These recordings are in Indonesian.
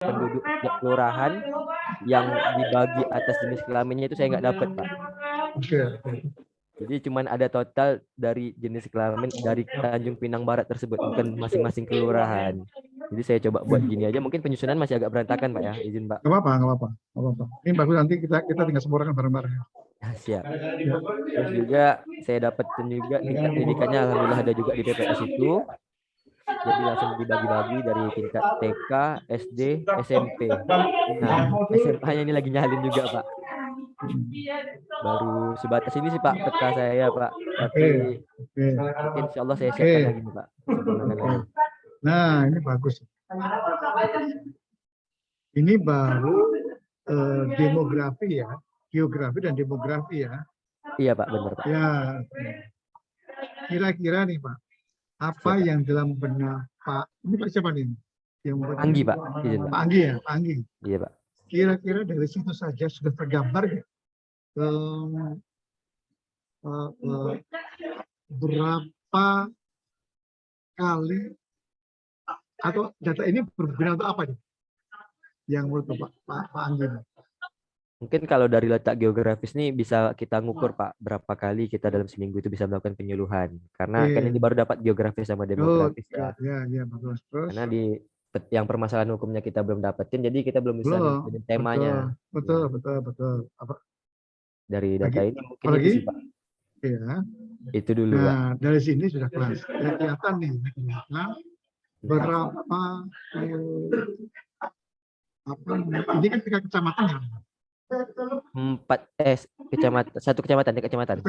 penduduk setiap kelurahan yang dibagi atas jenis kelaminnya itu saya nggak dapat, Pak. Oke, oke. Jadi cuman ada total dari jenis kelamin dari Tanjung Pinang Barat tersebut, bukan masing-masing kelurahan. Jadi saya coba buat gini aja, mungkin penyusunan masih agak berantakan, Pak ya, izin Pak. Nggak apa-apa, nggak apa-apa, nggak apa-apa. Ini bagus, nanti kita tinggal sempurnakan bareng-bareng. Siap. Ya. Terus juga saya dapetin juga tingkat pendidikannya alhamdulillah ada juga di PPS itu. Jadi langsung dibagi-bagi dari tingkat TK, SD, SMP. Nah, SMA-nya ini lagi nyalin juga, Pak. Baru sebatas ini sih, Pak, peta saya, Pak. Tapi Oke, oke, mungkin insya Allah saya oke. siapkan lagi nih, Pak. Sempurnakan lagi. Nah, ini bagus. Ini baru demografi ya, geografi dan demografi ya. Iya, Pak, benar, Pak. Ya, kira-kira nih Pak, apa Siap, Pak. yang dalam benak Pak, ini Pak siapa nih? Yang Anggi, Pak. Izin, Pak. Pak Anggi ya, Pak Anggi. Iya, Pak. Kira-kira dari situ saja sudah tergambar ya, berapa kali atau data ini berguna untuk apa nih? Yang menurut Pak Anggi? Mungkin kalau dari letak geografis nih bisa kita ngukur, Pak, berapa kali kita dalam seminggu itu bisa melakukan penyuluhan. Karena kan ini baru dapat geografis sama Oh, demografis ya. ya, bagus. Terus? Karena di yang permasalahan hukumnya kita belum dapetin, jadi kita belum bisa nentuin temanya. Betul. Apa Dari data ini mungkin itu lagi? sih, Pak. Iya. Itu dulu, Pak. Nah, dari sini sudah kelas. Ya, kelihatan nih, berapa ini kan tiga kecamatan ya? 1 kecamatan, tiga kecamatan.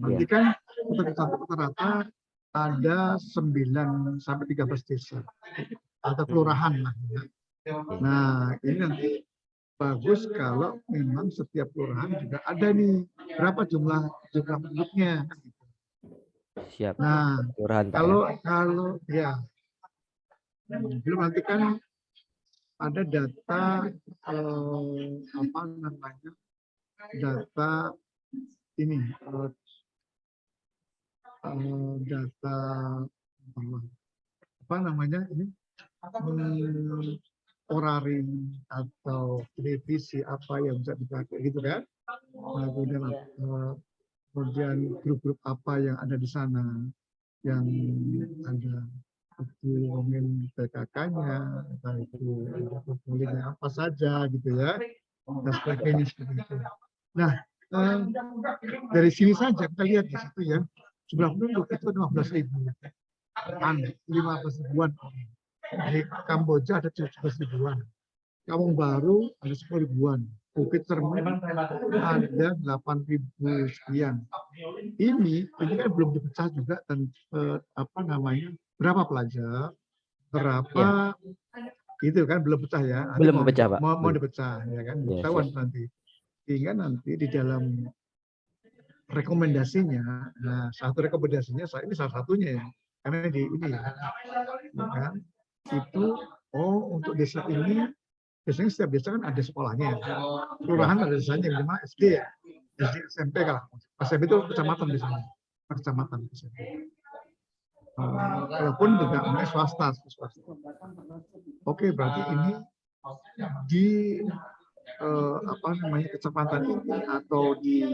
Nanti kan rata-rata ada 9 sampai 13 desa atau kelurahan lah. Ya. Nah, ini nanti bagus kalau memang setiap kelurahan juga ada nih berapa jumlah penduduknya. Siap. Nah, Kelurahan, Pak, kalau ya belum nanti kan ada data apa namanya, data ini data apa namanya ini orari atau televisi apa yang bisa dipakai gitu kan. Nah, kemudian grup-grup apa yang ada di sana, yang ada itu ngomongin PKK-nya, entah itu kuliahnya apa saja gitu ya, dan sebagainya seperti itu. Nah, dari sini saja kita lihat di situ ya, jumlah penduduk itu 15.000, 15 ribuan. Di Kamboja ada 17 ribuan, Kampung Baru ada 10 ribuan, Bukit Cermin ada 8.000 sekian. Ini kan belum dipecah juga dan apa namanya, berapa pelajar, berapa itu kan belum pecah ya. Nanti belum dipecah, Pak. Mau dipecah ya kan, ketahuan nanti. Sehingga nanti di dalam rekomendasinya, nah satu rekomendasinya ini salah satunya ya, karena di ini ya kan, itu untuk desa ini biasanya setiap desa kan ada sekolahnya, kelurahan ada desanya minimal SD ya, SD SMP kalau SMP itu kecamatan di sana, kecamatan SMP. Walaupun juga swasta. Oke, berarti ini di apa namanya, kecamatan ini atau di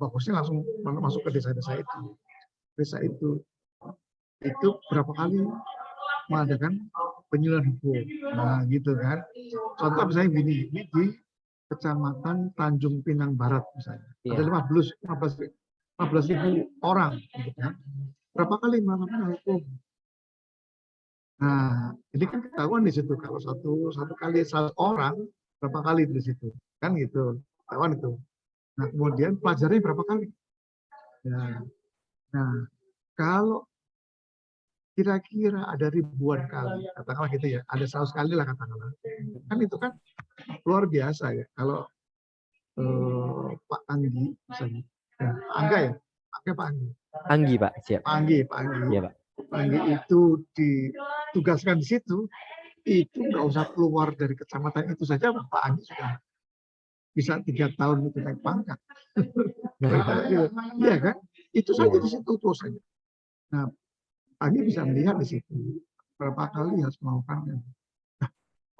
bagusnya langsung masuk ke desa-desa itu. Desa itu berapa kali mengadakan penyuluhan hukum. Nah, gitu kan. Contoh misalnya gini, ini di Kecamatan Tanjung Pinang Barat misalnya. Ada 15.000 orang gitu kan. Berapa kali melakukan hukum? Nah, ini kan ketahuan di situ kalau satu kali 1 orang berapa kali di situ, kan gitu, ketahuan itu. Nah, kemudian pelajarnya berapa kali? Ya. Nah, kalau kira-kira ada ribuan kali, katakanlah gitu ya, ada 100 kali lah katakanlah, kan itu kan luar biasa ya. Kalau Pak Anggi misalnya, ya, Angga ya, Pak Anggi. Anggi, Pak, siap. Pak Anggi. Iya, Pak. Pak Anggi itu ditugaskan di situ, itu nggak usah keluar dari kecamatan itu saja, Pak Anggi sudah bisa 3 tahun itu naik pangkat. Iya kan? Itu saja di situ terus saja. Nah, Anggi bisa melihat di situ berapa kali harus melakukannya. Nah,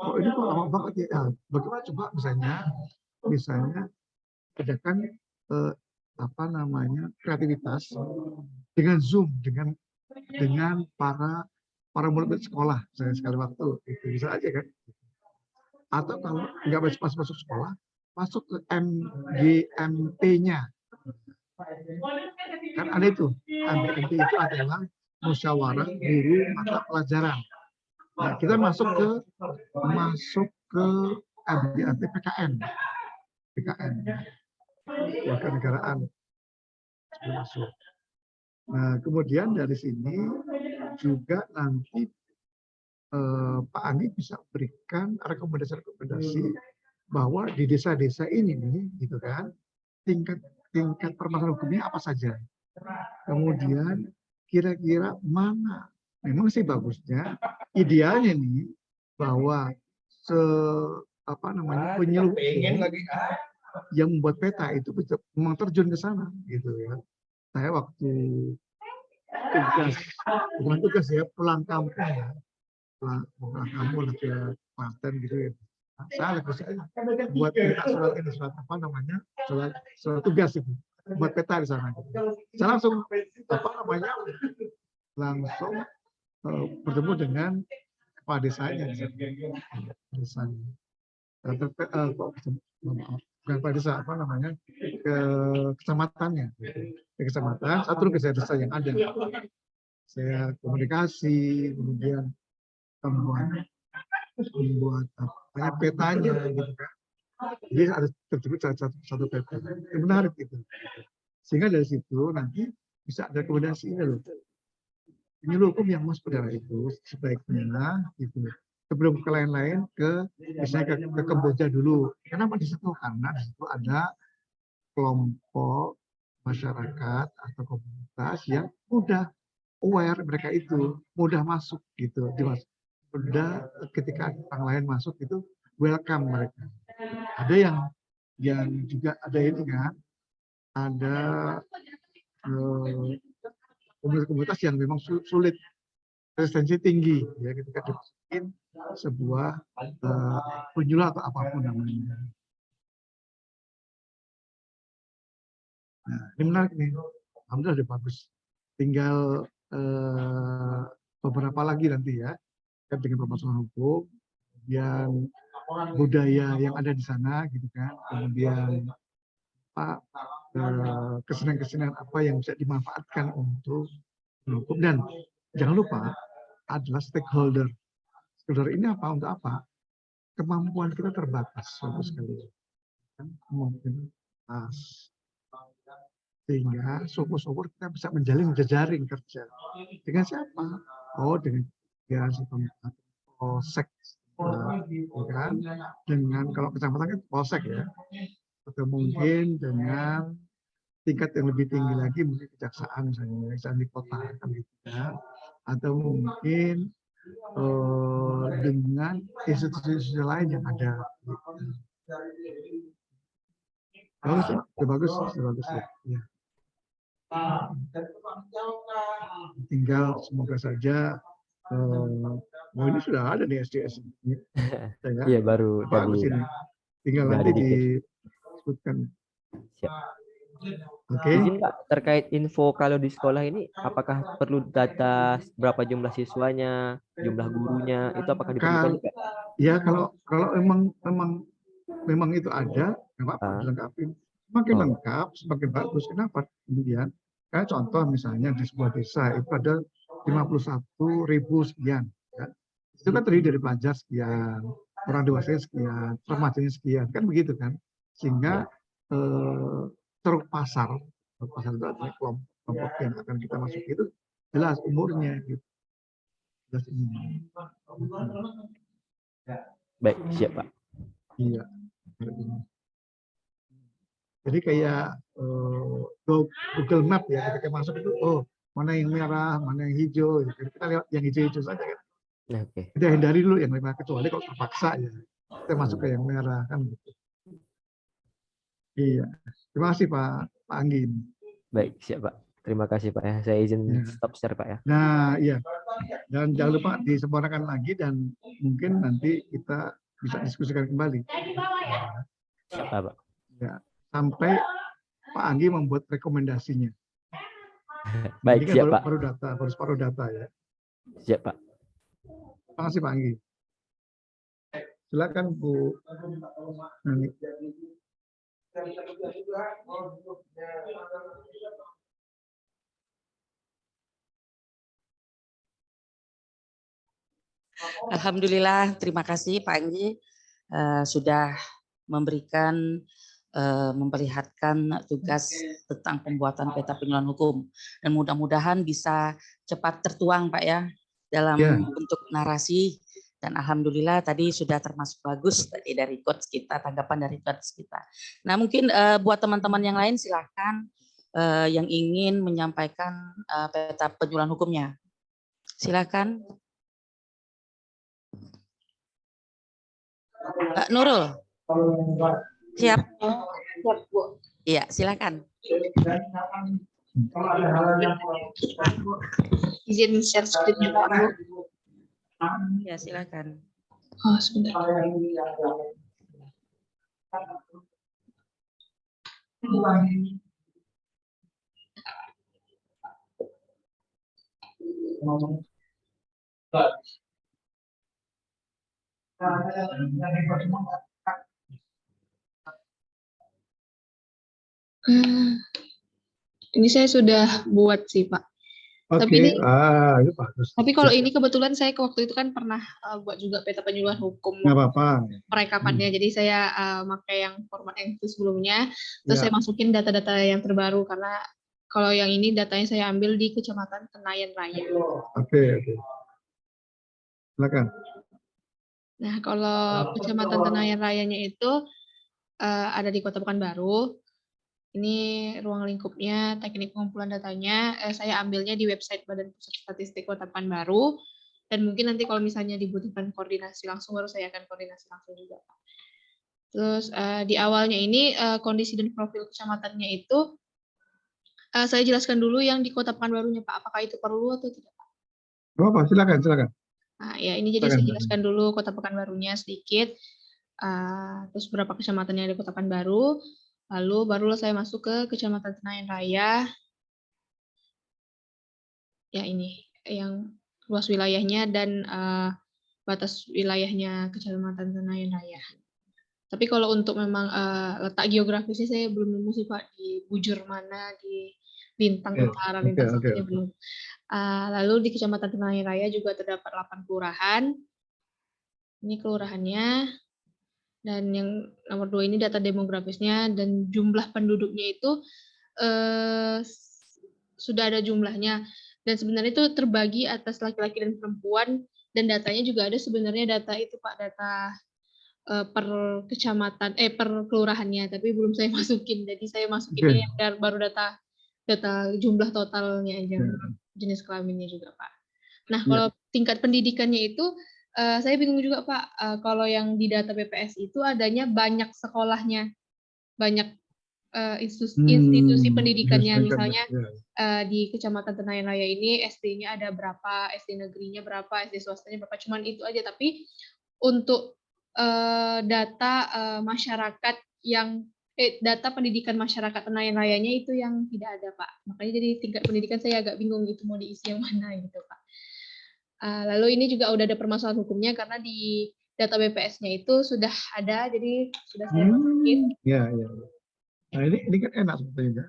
Oh ini kok lama banget ya. Nah, bagaimana coba misalnya kerjakan apa namanya kreativitas dengan Zoom dengan para murid sekolah saya sekali waktu itu bisa aja kan. Atau kalau nggak pas masuk sekolah, masuk ke MGMP-nya. Kan ada itu. MGMP itu adalah musyawarah guru mata pelajaran. Nah, kita masuk ke MGMP PKN. Kewarganegaraan masuk. Nah, kemudian dari sini juga nanti Pak Andi bisa berikan rekomendasi bahwa di desa-desa ini nih, gitu kan, tingkat permasalahan hukumnya apa saja. Kemudian kira-kira mana, memang sih bagusnya, idealnya nih bahwa penyuluh yang membuat peta itu memang terjun ke sana, gitu ya. Saya waktu tugas ya pulang kampung ya. Pulang kamu lagi ke Klaten gitu ya. Saya buat peta surat apa namanya surat tugas itu buat peta di sana. Saya langsung bertemu dengan kepala desanya di sana. Bukan kepala desa ke kecamatannya. Ke kecamatan satu ke desa yang ada. Saya komunikasi, kemudian membuat petanya gitu kan. Jadi harus tersebut satu peta. Yang menarik itu. Sehingga dari situ nanti bisa ada rekomendasi ini loh. Penyuluh hukum yang masuk ke daerah itu sebaiknya gitu. Sebelum ke lain-lain misalnya ke Kamboja dulu. Kenapa di situ? Karena di situ ada kelompok masyarakat atau komunitas yang mudah aware, mereka itu mudah masuk gitu, mudah ketika orang lain masuk itu welcome mereka. Ada yang juga ada ini kan, ada komunitas yang memang sulit, resistensi tinggi ya ketika dimasukin sebuah penyuluh atau apapun namanya. Nah, ini menarik nih, alhamdulillah udah bagus. Tinggal beberapa lagi nanti ya, dengan permasalahan hukum, kemudian budaya yang ada di sana, gitu kan, kemudian kesenian-kesenian apa yang bisa dimanfaatkan untuk hukum, dan jangan lupa adalah stakeholder. Stakeholder ini apa? Untuk apa? Kemampuan kita terbatas, suatu sekali. Mungkin sehingga syukur-syukur kita bisa menjalin jejaring kerja. Dengan siapa? Oh, dengan setempat polsek, kan? Dengan kalau kecamatan kan polsek ya, atau mungkin dengan tingkat yang lebih tinggi lagi, mungkin kejaksaan misalnya di kota kan gitu ya, atau mungkin dengan institusi lain yang ada. Bagus ya. Tinggal semoga saja ini sudah ada nih SDS ini. Iya, baru bagus tadi. ini. Tinggal nanti disebutkan. Oke. Izin Pak, terkait info kalau di sekolah ini apakah perlu data berapa jumlah siswanya, jumlah gurunya, itu apakah diperlukan juga? Ya, kalau memang itu ada, Pak, dilengkapi. Semakin lengkap, semakin bagus. Kenapa? Kemudian, kayak contoh misalnya di sebuah desa itu ada 51.000 sekian. Ya. Itu kan terdiri dari pelajar sekian, orang dewasa sekian, remajanya sekian, kan begitu kan? Sehingga ceruk pasar itu adalah kelompok yang akan kita masuk itu jelas umurnya gitu. Jelas ini. Baik, siap Pak. Iya. Jadi kayak Google Map ya, ketika masuk itu, mana yang merah, mana yang hijau, kita lewat yang hijau-hijau saja kan. Oke. Kita hindari dulu yang merah, kecuali kalau terpaksa ya, kita masuk ke yang merah kan gitu. Iya, terima kasih Pak Anggin. Baik, siap Pak. Terima kasih Pak ya. Saya izin Ya. stop share Pak ya. Nah, iya. Dan jangan lupa disempurnakan lagi dan mungkin nanti kita bisa diskusikan kembali. Siap Pak. Ya, sampai Pak Anggi membuat rekomendasinya. Baik, Ini kan siap Pak. baru separuh data ya. Siap Pak. Terima kasih Pak Anggi. Silakan Bu Nani. Alhamdulillah, terima kasih Pak Anggi sudah memberikan memperlihatkan tugas tentang pembuatan peta penyuluhan hukum, dan mudah-mudahan bisa cepat tertuang Pak ya dalam bentuk narasi, dan alhamdulillah tadi sudah termasuk bagus tadi dari coach kita, tanggapan dari coach kita. Nah mungkin buat teman-teman yang lain silahkan yang ingin menyampaikan peta penyuluhan hukumnya, silakan. Mbak Nurul, siap? Siap, Bu. Iya, silakan. Izin share screen juga, Bu. Ya, silakan. Oh, sebentar. Ini saya sudah buat sih, Pak. Oke, Tapi ini, itu bagus. tapi kalau ini kebetulan saya waktu itu kan pernah buat juga peta penyuluhan hukum. Nggak apa-apa. Perekapannya, jadi saya pakai yang format yang itu sebelumnya, terus Ya. saya masukin data-data yang terbaru, karena kalau yang ini datanya saya ambil di Kecamatan Tenayan Raya. Oke. Silakan. Nah, kalau Kecamatan Tenayan Rayanya itu ada di Kota Pekanbaru. Ini ruang lingkupnya, teknik pengumpulan datanya, saya ambilnya di website Badan Pusat Statistik Kota Pekanbaru, dan mungkin nanti kalau misalnya dibutuhkan koordinasi langsung, baru saya akan koordinasi langsung juga. Terus di awalnya ini kondisi dan profil kecamatannya itu, saya jelaskan dulu yang di Kota Pekanbarunya Pak, apakah itu perlu atau tidak Pak? Apa? Silakan. Nah, ya ini jadi saya jelaskan dulu Kota Pekanbarunya sedikit, terus berapa kecamatan yang ada di Kota Pekanbaru, lalu barulah saya masuk ke Kecamatan Tenayan Raya. Ya ini yang luas wilayahnya dan batas wilayahnya Kecamatan Tenayan Raya. Tapi kalau untuk memang letak geografisnya saya belum nemu sih Pak, di bujur mana, di Lintang Utara, Lintang Selatan belum. Lalu di Kecamatan Tenayan Raya juga terdapat 8 kelurahan. Ini kelurahannya. Dan yang nomor 2 ini data demografisnya, dan jumlah penduduknya itu sudah ada jumlahnya. Dan sebenarnya itu terbagi atas laki-laki dan perempuan, dan datanya juga ada sebenarnya data itu Pak, data per kecamatan, per kelurahannya, tapi belum saya masukin. Jadi saya masukin baru data jumlah totalnya aja, jenis kelaminnya juga Pak. Nah kalau tingkat pendidikannya itu saya bingung juga Pak, kalau yang di data BPS itu adanya banyak sekolahnya, banyak institusi pendidikannya, misalnya di Kecamatan Tenayan Raya ini SD-nya ada berapa, SD negerinya berapa, SD swastanya berapa, cuman itu aja. Tapi untuk data masyarakat yang data pendidikan masyarakat Tenayan Rayanya itu yang tidak ada Pak. Makanya jadi tingkat pendidikan saya agak bingung itu mau diisi yang mana gitu Pak. Lalu ini juga udah ada permasalahan hukumnya karena di data BPS-nya itu sudah ada, jadi sudah saya masukin. Iya. Nah ini kan enak sebetulnya.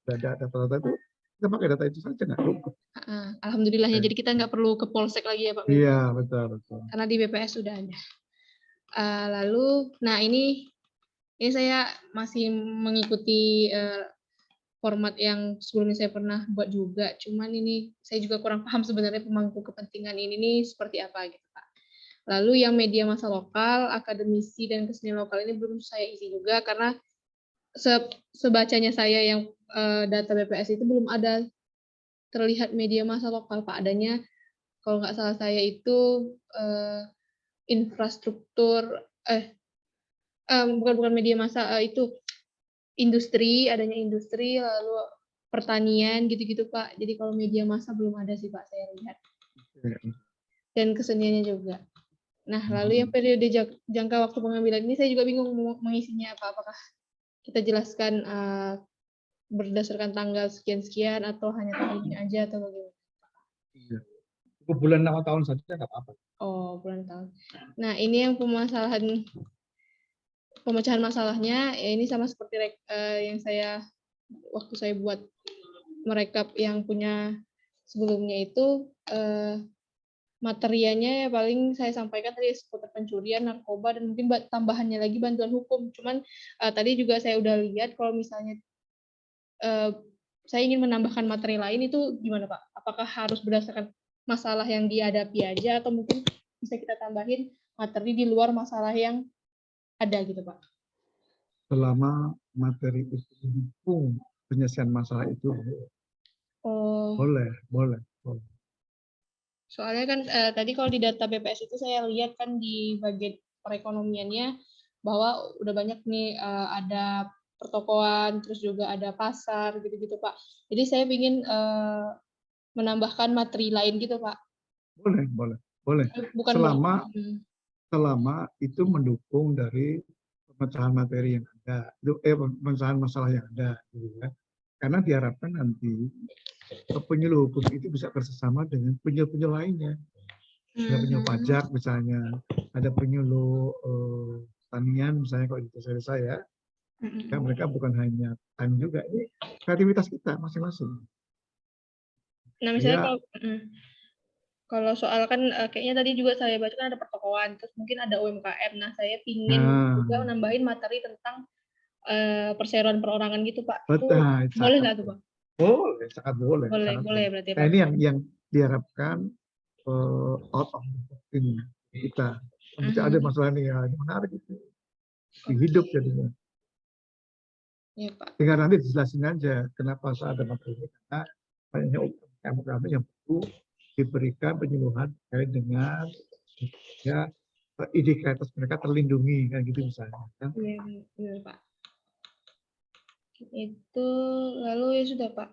Ada data-data itu, kita pakai data itu saja nggak cukup. Alhamdulillahnya, jadi kita nggak perlu ke Polsek lagi ya Pak. Iya, betul. Karena di BPS sudah ada. Lalu, nah ini saya masih mengikuti format yang sebelumnya saya pernah buat juga, cuman ini saya juga kurang paham sebenarnya pemangku kepentingan ini nih seperti apa gitu Pak. Lalu yang media massa lokal, akademisi, dan kesenian lokal ini belum saya isi juga, karena sebacanya saya yang data BPS itu belum ada terlihat media massa lokal Pak. Adanya kalau nggak salah saya itu infrastruktur, bukan media massa, itu industri, adanya industri, lalu pertanian gitu-gitu Pak. Jadi kalau media massa belum ada sih Pak saya lihat. Dan keseniannya juga. Nah, lalu yang periode jangka waktu pengambilan ini saya juga bingung mau mengisinya apa. Apakah kita jelaskan berdasarkan tanggal sekian-sekian atau hanya tahunnya aja atau bagaimana? Iya. Bulan awal tahun saja nggak apa-apa. Oh, bulan tahun. Nah, ini yang pemecahan masalahnya ya ini sama seperti yang waktu saya buat merekap yang punya sebelumnya itu materianya ya paling saya sampaikan tadi seputar pencurian, narkoba, dan mungkin tambahannya lagi bantuan hukum. Cuman tadi juga saya udah lihat kalau misalnya saya ingin menambahkan materi lain itu gimana Pak? Apakah harus berdasarkan masalah yang dihadapi aja atau mungkin bisa kita tambahin materi di luar masalah yang ada gitu Pak? Selama materi itu mendukung penyelesaian masalah itu Oh, boleh. soalnya kan tadi kalau di data BPS itu saya lihat kan di bagian perekonomiannya bahwa udah banyak nih ada pertokoan, terus juga ada pasar gitu-gitu Pak. Jadi saya ingin menambahkan materi lain gitu Pak. Boleh. Bukan Selama itu mendukung dari pemecahan materi yang ada, pemecahan masalah yang ada, gitu ya. Karena diharapkan nanti penyuluh hukum itu bisa bersama dengan penyuluh lainnya. Ada penyuluh pajak misalnya, ada penyuluh pertanian misalnya kalau di saya. Kan mereka bukan hanya tani juga, ini kreativitas kita masing-masing. Nah misalnya kalau soal kan kayaknya tadi juga saya baca kan ada pertokoan, terus mungkin ada UMKM. Nah saya ingin juga nambahin materi tentang perseroan perorangan gitu Pak. Betul. Itu boleh nggak tuh Pak? Boleh, sangat boleh. Boleh berarti Pak. Nah ini yang diharapkan out of ini kita. Ada masalah ini ya, menarik itu. Hidup jadinya. Ya, Pak. Tinggal nanti dijelasin aja kenapa saya ada materi ini. Karena banyak UMKM yang perlu diberikan penyuluhan terkait dengan ya ide kreatif mereka terlindungi kan gitu misalnya. Iya, benar Pak. Itu lalu ya sudah Pak.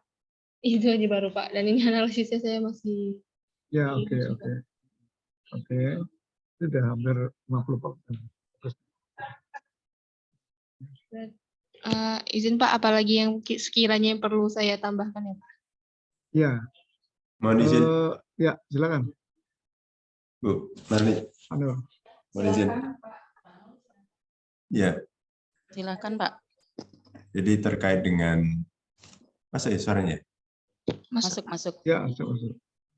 Itu aja baru Pak. Dan ini analisisnya saya masih. Ya oke. Sudah hampir 50%. Izin Pak, apalagi yang sekiranya yang perlu saya tambahkan ya Pak? Ya. Mohon izin. Ya, silakan. Bu, Marni. Mohon izin. Ya. Silakan Pak. Jadi terkait dengan masa ya suaranya? Masuk. Ya, masuk.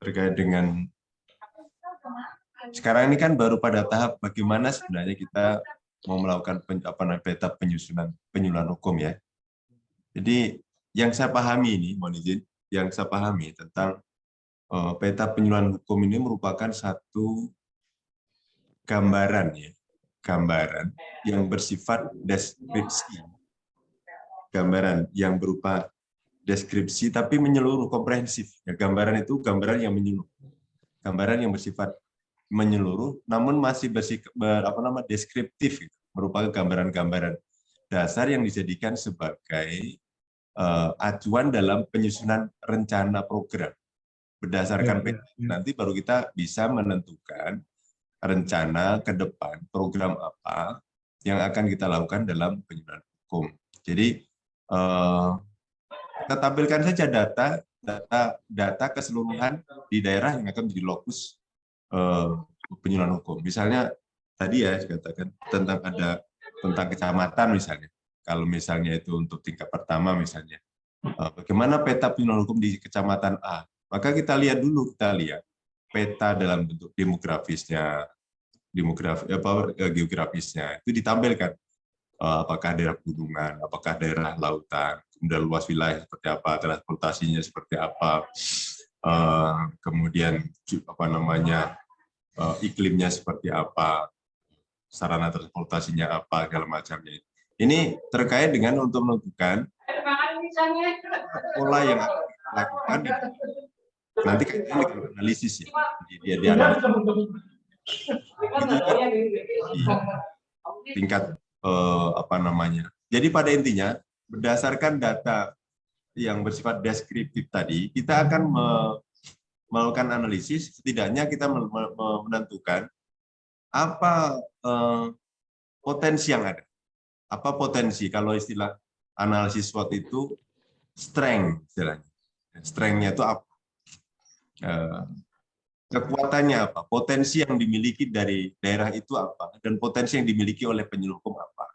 Terkait dengan sekarang ini kan baru pada tahap bagaimana sebenarnya kita mau melakukan peta penyuluhan hukum ya. Jadi yang saya pahami ini, mohon izin, yang saya pahami tentang peta penyuluhan hukum ini merupakan satu gambaran yang bersifat deskripsi, gambaran yang berupa deskripsi tapi menyeluruh, komprehensif. Ya, gambaran itu gambaran yang menyeluruh, gambaran yang bersifat menyeluruh, namun masih deskriptif, merupakan gambaran-gambaran dasar yang dijadikan sebagai acuan dalam penyusunan rencana program. Berdasarkan nanti baru kita bisa menentukan rencana ke depan, program apa yang akan kita lakukan dalam penyuluhan hukum. Jadi kita tampilkan saja data keseluruhan di daerah yang akan menjadi lokus penyuluhan hukum. Misalnya tadi ya dikatakan tentang kecamatan misalnya. Kalau misalnya itu untuk tingkat pertama misalnya, bagaimana peta penyuluhan hukum di kecamatan A? Maka kita lihat peta dalam bentuk geografisnya itu ditampilkan. Apakah daerah pegunungan, apakah daerah lautan, kemudian luas wilayah seperti apa, transportasinya seperti apa, kemudian iklimnya seperti apa, sarana transportasinya apa, segala macamnya. Ini terkait dengan untuk menentukan pola yang akan dilakukan nanti kan ini analisis ya. Dia analisis. Tingkat Jadi pada intinya berdasarkan data yang bersifat deskriptif tadi, kita akan melakukan analisis, setidaknya kita menentukan apa potensi yang ada. Apa potensi, kalau istilah analisis SWOT itu strength, istilahnya. Strength-nya itu apa? Kekuatannya apa? Potensi yang dimiliki dari daerah itu apa? Dan potensi yang dimiliki oleh penyuluh hukum apa?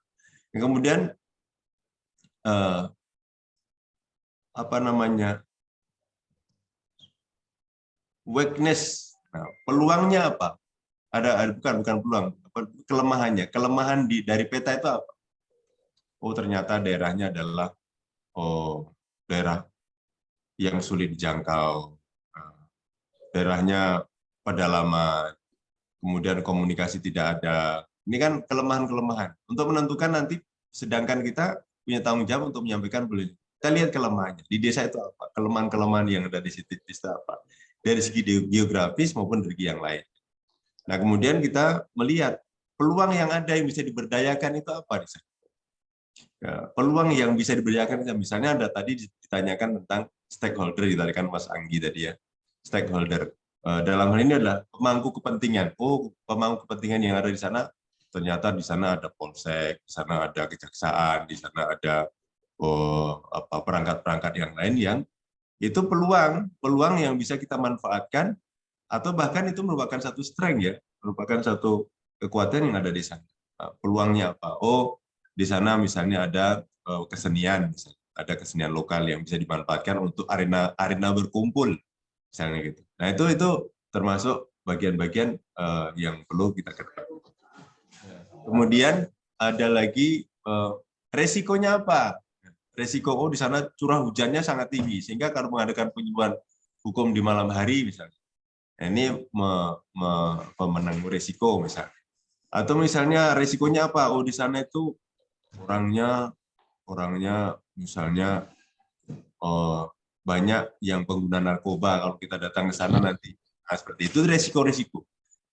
Dan kemudian apa namanya? Weakness. Nah, peluangnya apa? Bukan peluang, kelemahannya. Kelemahan dari peta itu apa? Oh, ternyata daerahnya adalah daerah yang sulit dijangkau. Daerahnya pedalaman, kemudian komunikasi tidak ada. Ini kan kelemahan-kelemahan. Untuk menentukan nanti, sedangkan kita punya tanggung jawab untuk menyampaikan beliau. Kita lihat kelemahannya. Di desa itu apa? Kelemahan-kelemahan yang ada di situ apa? Dari segi geografis maupun dari segi yang lain. Nah, kemudian kita melihat peluang yang ada yang bisa diberdayakan itu apa di sana. Peluang yang bisa diberdayakan, misalnya ada tadi ditanyakan tentang stakeholder, ditarikan Mas Anggi tadi ya. Stakeholder. Dalam hal ini adalah pemangku kepentingan. Oh, pemangku kepentingan yang ada di sana, ternyata di sana ada polsek, di sana ada kejaksaan, di sana ada perangkat-perangkat yang lain yang itu peluang yang bisa kita manfaatkan, atau bahkan itu merupakan satu strength ya, merupakan satu kekuatan yang ada di sana. Peluangnya apa? Oh, di sana misalnya ada kesenian, ada kesenian lokal yang bisa dimanfaatkan untuk arena berkumpul, misalnya gitu. Nah, itu termasuk bagian-bagian yang perlu kita ketahui. Kemudian ada lagi resikonya apa? Resiko, oh di sana curah hujannya sangat tinggi, sehingga kalau mengadakan penyuluhan hukum di malam hari misalnya, ini memenanggung resiko misalnya. Atau misalnya resikonya apa? Oh di sana itu orangnya misalnya banyak yang pengguna narkoba, kalau kita datang ke sana nanti. Nah, seperti itu resiko-resiko.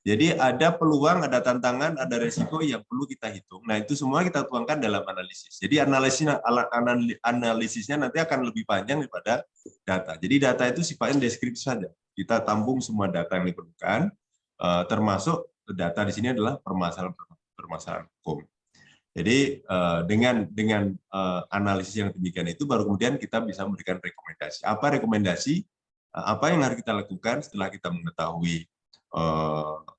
Jadi ada peluang, ada tantangan, ada resiko yang perlu kita hitung. Nah, itu semua kita tuangkan dalam analisis. Jadi analisisnya nanti akan lebih panjang daripada data. Jadi data itu sifatnya deskripsi saja. Kita tampung semua data yang diperlukan, termasuk data di sini adalah permasalahan hukum. Jadi dengan analisis yang demikian itu, baru kemudian kita bisa memberikan rekomendasi. Apa rekomendasi? Apa yang harus kita lakukan setelah kita mengetahui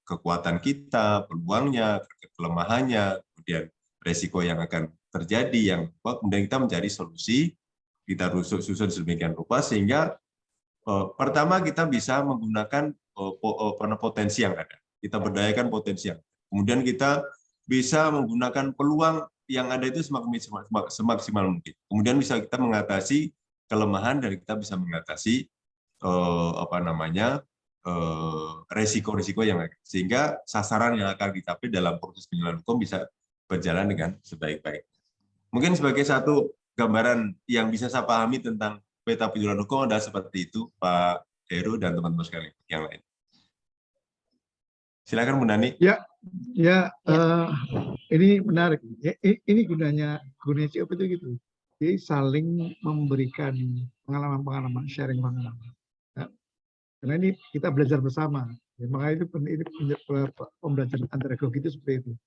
kekuatan kita, peluangnya, kelemahannya, kemudian resiko yang akan terjadi, yang kemudian kita mencari solusi, kita susun sedemikian rupa sehingga pertama kita bisa menggunakan potensi yang ada, kita berdayakan potensi yang ada. Kemudian kita bisa menggunakan peluang yang ada itu semaksimal mungkin. Kemudian bisa kita mengatasi kelemahan dan kita bisa mengatasi resiko-risiko yang ada, sehingga sasaran yang akan dicapai dalam proses penyuluhan hukum bisa berjalan dengan sebaik-baiknya. Mungkin sebagai satu gambaran yang bisa saya pahami tentang peta penyuluhan hukum adalah seperti itu, Pak Heru dan teman-teman sekalian yang lain. Silakan Bu Nani. Ini menarik. Ini gunanya COP itu gitu. Jadi saling memberikan pengalaman-pengalaman, sharing pengalaman. Karena ini kita belajar bersama. Ya, makanya itu pembelajaran antagogi itu seperti itu.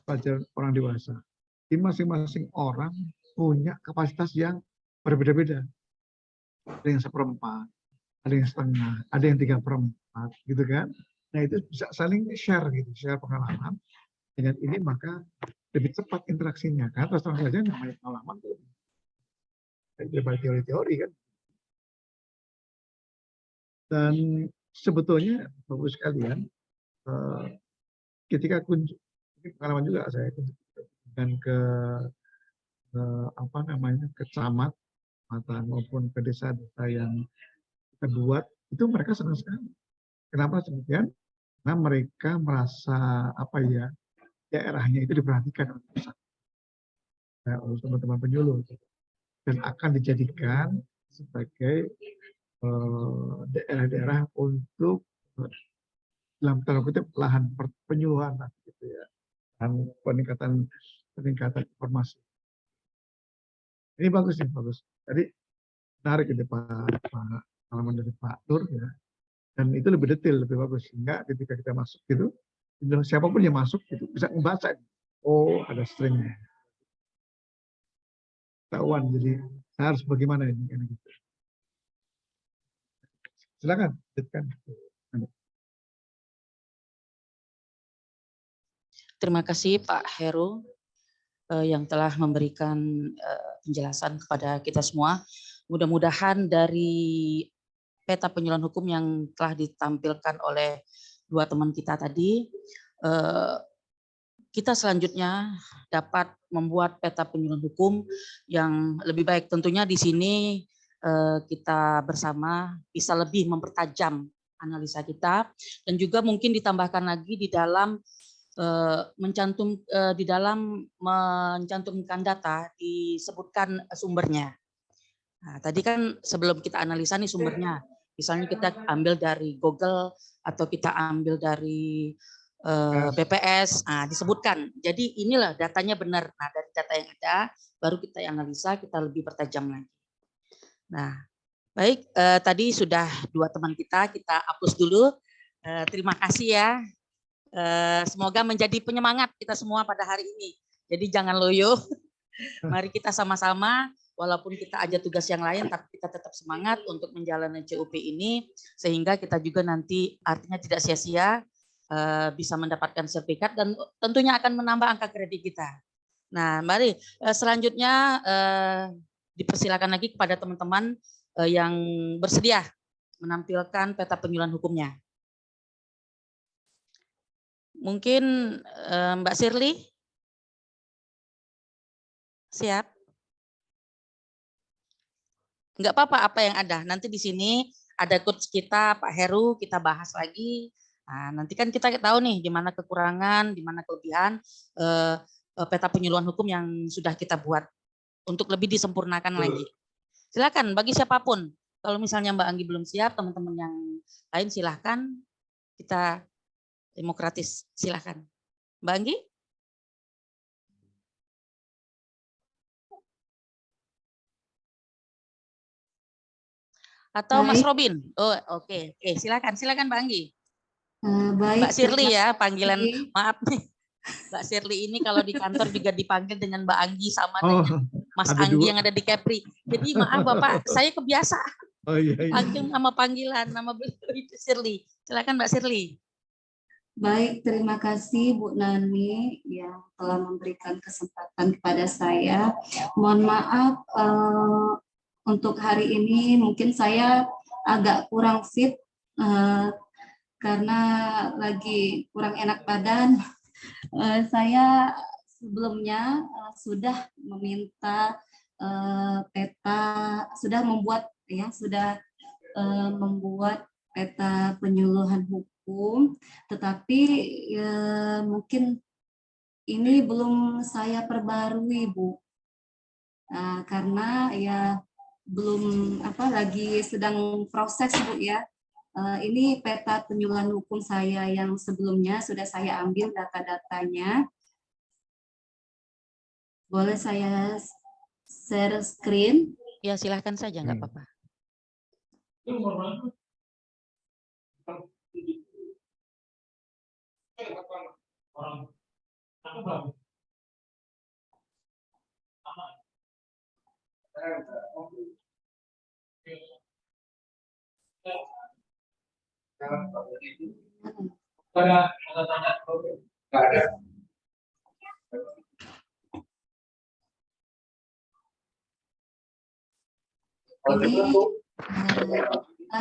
Pelajaran orang dewasa. Di masing-masing orang punya kapasitas yang berbeda-beda. Ada yang seperempat, ada yang setengah, ada yang 3/4, gitu kan. Nah itu bisa saling share gitu, share pengalaman. Dengan ini maka lebih cepat interaksinya. Kan terus terang saja namanya pengalaman itu daripada teori-teori kan. Dan sebetulnya Bapak sekalian, ketika ini pengalaman juga saya dan ke kecamatan maupun ke desa-desa yang kita buat, itu mereka senang sekali. Kenapa demikian? Karena mereka merasa daerahnya itu diperhatikan oleh teman-teman penyuluh dan akan dijadikan sebagai daerah-daerah untuk dalam tanda kutip lahan penyuluhan gitu ya, dan peningkatan informasi. Ini bagus nih, bagus. Jadi menarik ini pengalaman dari Pak Nur ya. Dan itu lebih detail, lebih bagus. Sehingga ketika kita masuk gitu, siapapun yang masuk itu bisa membaca. Oh, ada stringnya. Ketahuan, jadi saya harus bagaimana ini. Gitu. Silakan, lanjutkan. Terima kasih Pak Heru yang telah memberikan penjelasan kepada kita semua. Mudah-mudahan dari peta penyuluhan hukum yang telah ditampilkan oleh dua teman kita tadi, kita selanjutnya dapat membuat peta penyuluhan hukum yang lebih baik. Tentunya di sini kita bersama bisa lebih mempertajam analisa kita, dan juga mungkin ditambahkan lagi di dalam mencantumkan data, disebutkan sumbernya. Nah, tadi kan sebelum kita analisa nih sumbernya, misalnya kita ambil dari Google atau kita ambil dari BPS, disebutkan. Jadi inilah datanya benar. Nah, dari data yang ada, baru kita analisa, kita lebih pertajam lagi. Nah, baik, tadi sudah dua teman kita hapus dulu. Terima kasih ya. Semoga menjadi penyemangat kita semua pada hari ini. Jadi jangan loyo. Mari kita sama-sama, walaupun kita ada tugas yang lain, tapi kita tetap semangat untuk menjalani CUP ini, sehingga kita juga nanti artinya tidak sia-sia bisa mendapatkan sertifikat dan tentunya akan menambah angka kredit kita. Nah, mari selanjutnya dipersilakan lagi kepada teman-teman yang bersedia menampilkan peta penyuluhan hukumnya. Mungkin Mbak Shirley? Siap? Enggak apa-apa apa yang ada. Nanti di sini ada coach kita, Pak Heru, kita bahas lagi. Nah, nanti kan kita tahu nih di mana kekurangan, di mana kelebihan peta penyuluhan hukum yang sudah kita buat untuk lebih disempurnakan lagi. Silakan bagi siapapun. Kalau misalnya Mbak Anggi belum siap, teman-teman yang lain silahkan. Kita demokratis, silakan. Mbak Anggi? Atau Mas Robin? Oh, oke. Silakan Mbak Anggi. Baik, Mbak Shirley ya, panggilan maaf nih. Mbak Shirley ini kalau di kantor juga dipanggil dengan Mbak Anggi sama dengan Mas Anggi yang ada di Kepri. Jadi maaf Bapak, saya kebiasa. Panggil nama panggilan, nama beliau itu Shirley. Silakan Mbak Shirley. Baik, terima kasih Bu Nani yang telah memberikan kesempatan kepada saya. Mohon maaf untuk hari ini mungkin saya agak kurang fit karena lagi kurang enak badan. Saya sebelumnya sudah meminta membuat peta penyuluhan hukum, tetapi mungkin ini belum saya perbarui Bu, karena ya belum lagi sedang proses Bu ya. Ini peta penyuluhan hukum saya yang sebelumnya sudah saya ambil data-datanya. Boleh saya share screen? Ya silahkan saja, nggak apa-apa. Ini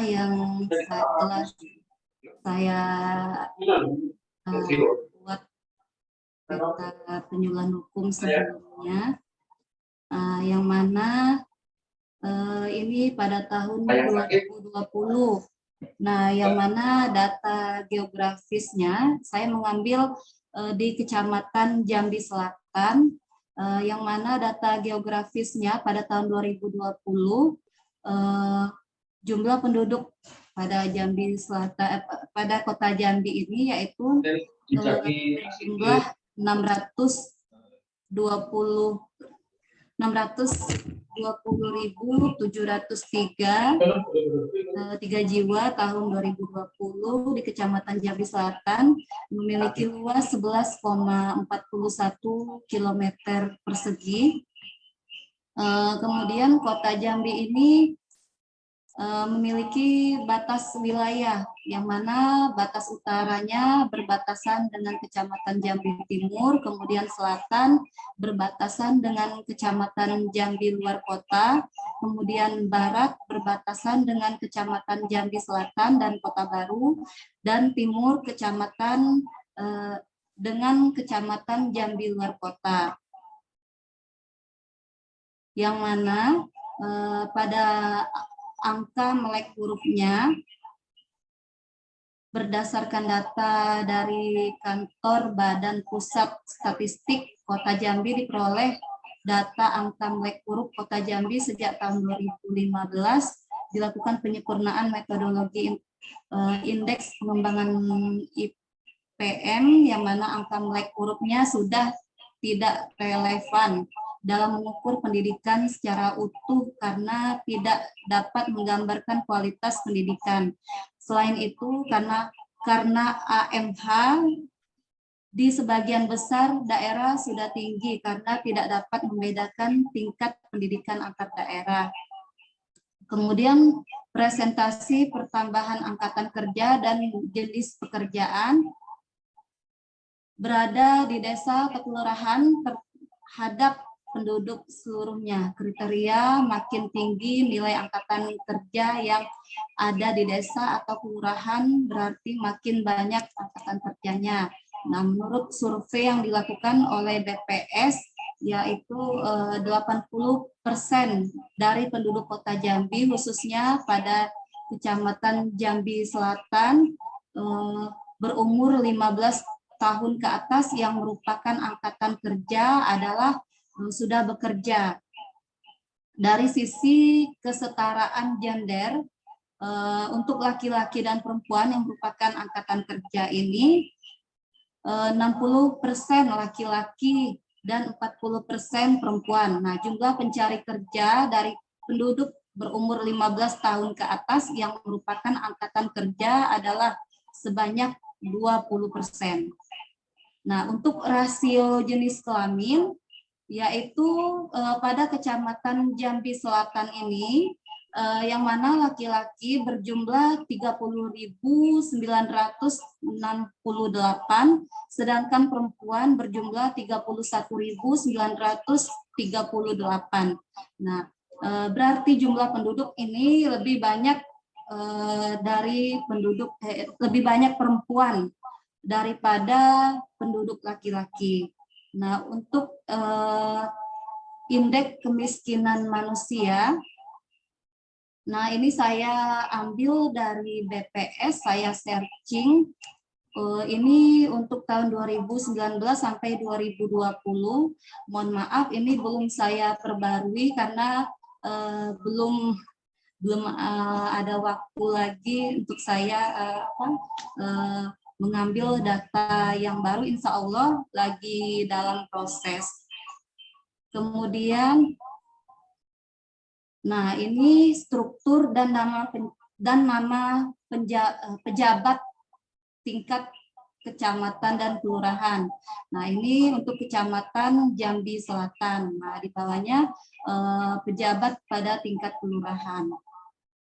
yang telah saya buat peta penyuluhan hukum sebelumnya, yang mana ini pada tahun 2020. Nah, yang mana data geografisnya saya mengambil di Kecamatan Jambi Selatan, yang mana data geografisnya pada tahun 2020 jumlah penduduk pada Jambi Selatan, pada kota Jambi ini yaitu jumlah 620 620.703 3 jiwa tahun 2020 di Kecamatan Jambi Selatan, memiliki luas 11,41 km persegi. Kemudian Kota Jambi ini memiliki batas wilayah, yang mana batas utaranya berbatasan dengan Kecamatan Jambi Timur, kemudian selatan berbatasan dengan Kecamatan Jambi Luar Kota, kemudian barat berbatasan dengan Kecamatan Jambi Selatan dan Kota Baru, dan timur Kecamatan dengan Kecamatan Jambi Luar Kota. Yang mana pada angka melek hurufnya berdasarkan data dari Kantor Badan Pusat Statistik Kota Jambi diperoleh data angka melek huruf Kota Jambi sejak tahun 2015 dilakukan penyempurnaan metodologi indeks pengembangan IPM, yang mana angka melek hurufnya sudah tidak relevan dalam mengukur pendidikan secara utuh karena tidak dapat menggambarkan kualitas pendidikan. Selain itu, karena AMH di sebagian besar daerah sudah tinggi karena tidak dapat membedakan tingkat pendidikan antar daerah. Kemudian presentasi pertambahan angkatan kerja dan jenis pekerjaan berada di desa atau kelurahan terhadap penduduk seluruhnya. Kriteria makin tinggi nilai angkatan kerja yang ada di desa atau kelurahan berarti makin banyak angkatan kerjanya. Nah, menurut survei yang dilakukan oleh BPS, yaitu 80% dari penduduk Kota Jambi, khususnya pada Kecamatan Jambi Selatan, berumur 15 tahun ke atas yang merupakan angkatan kerja adalah sudah bekerja. Dari sisi kesetaraan gender, untuk laki-laki dan perempuan yang merupakan angkatan kerja ini, 60% laki-laki dan 40% perempuan. Nah, jumlah pencari kerja dari penduduk berumur 15 tahun ke atas yang merupakan angkatan kerja adalah sebanyak 20%. Nah, untuk rasio jenis kelamin, yaitu pada Kecamatan Jambi Selatan ini, yang mana laki-laki berjumlah 30.968, sedangkan perempuan berjumlah 31.938. Nah, berarti jumlah penduduk ini lebih banyak lebih banyak perempuan daripada penduduk laki-laki. Nah, untuk indeks kemiskinan manusia, nah ini saya ambil dari BPS, saya searching. Ini untuk tahun 2019 sampai 2020. Mohon maaf, ini belum saya perbarui karena belum ada waktu lagi untuk saya mengambil data yang baru. Insya Allah lagi dalam proses. Kemudian, nah ini struktur dan nama pejabat tingkat kecamatan dan kelurahan. Nah, ini untuk Kecamatan Jambi Selatan. Nah, di bawahnya pejabat pada tingkat kelurahan.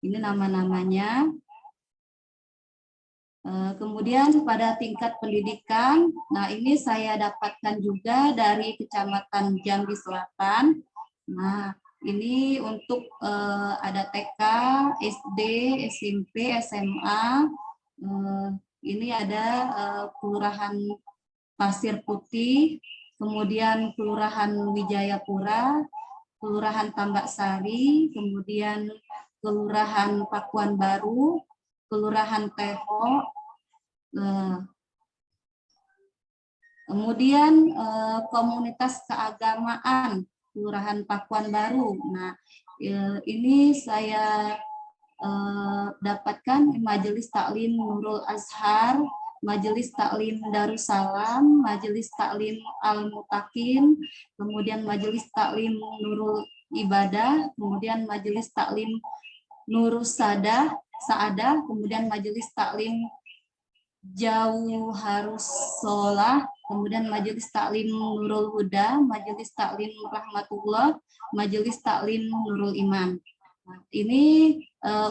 Ini nama-namanya. Kemudian pada tingkat pendidikan, nah ini saya dapatkan juga dari Kecamatan Jambi Selatan. Nah, ini untuk ada TK, SD, SMP, SMA. Ini ada Kelurahan Pasir Putih, kemudian Kelurahan Wijayapura, Kelurahan Tambak Sari, kemudian Kelurahan Pakuan Baru, Kelurahan Teho, kemudian komunitas keagamaan Kelurahan Pakuan Baru. Nah, ini saya dapatkan Majelis Taklim Nurul Azhar Majelis Taklim Darussalam, Majelis Taklim Al-Mutakin, kemudian Majelis Taklim Nurul Ibadah, kemudian Majelis Taklim Nurus Saadah, kemudian Majelis Taklim Jauharus Sholah, kemudian Majelis Taklim Nurul Huda, Majelis Taklim Rahmatullah, Majelis Taklim Nurul Iman. Nah, ini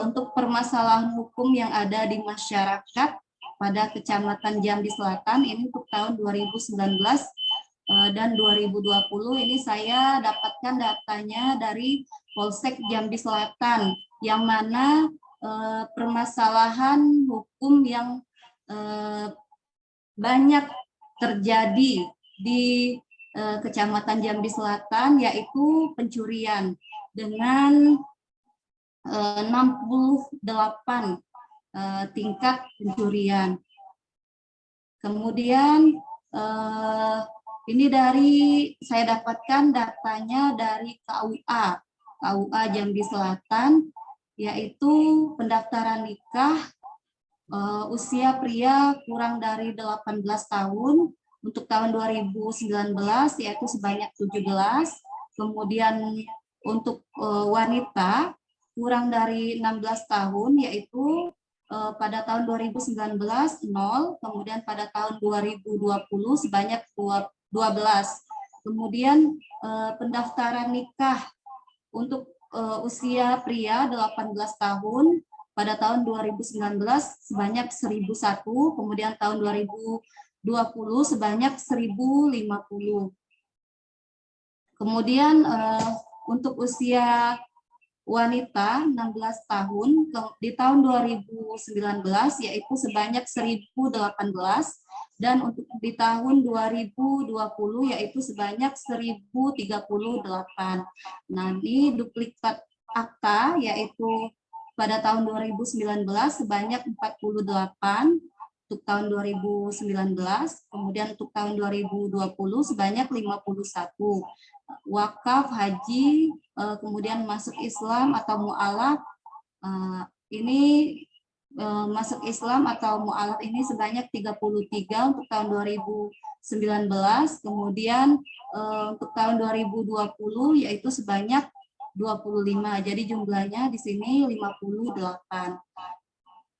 untuk permasalahan hukum yang ada di masyarakat pada Kecamatan Jambi Selatan ini untuk tahun 2019 dan 2020 ini saya dapatkan datanya dari Polsek Jambi Selatan, yang mana permasalahan hukum yang banyak terjadi di Kecamatan Jambi Selatan, yaitu pencurian dengan 68 tingkat pencurian. Kemudian ini saya dapatkan datanya dari KUA Jambi Selatan, yaitu pendaftaran nikah usia pria kurang dari 18 tahun untuk tahun 2019 yaitu sebanyak 17, kemudian untuk wanita kurang dari 16 tahun yaitu pada tahun 2019 0, kemudian pada tahun 2020 sebanyak 12. Kemudian pendaftaran nikah untuk usia pria 18 tahun pada tahun 2019 sebanyak 1001, kemudian tahun 2020 sebanyak 1050. Kemudian untuk usia wanita 16 tahun di tahun 2019 yaitu sebanyak 1018, dan untuk di tahun 2020 yaitu sebanyak 1038. Nah, ini duplikat akta yaitu pada tahun 2019 sebanyak 48 untuk tahun 2019, kemudian untuk tahun 2020 sebanyak 51. Wakaf, haji, kemudian masuk Islam atau mu'alaf, ini masuk Islam atau mu'alaf ini sebanyak 33 untuk tahun 2019, kemudian untuk tahun 2020 yaitu sebanyak 25, jadi jumlahnya di sini 58.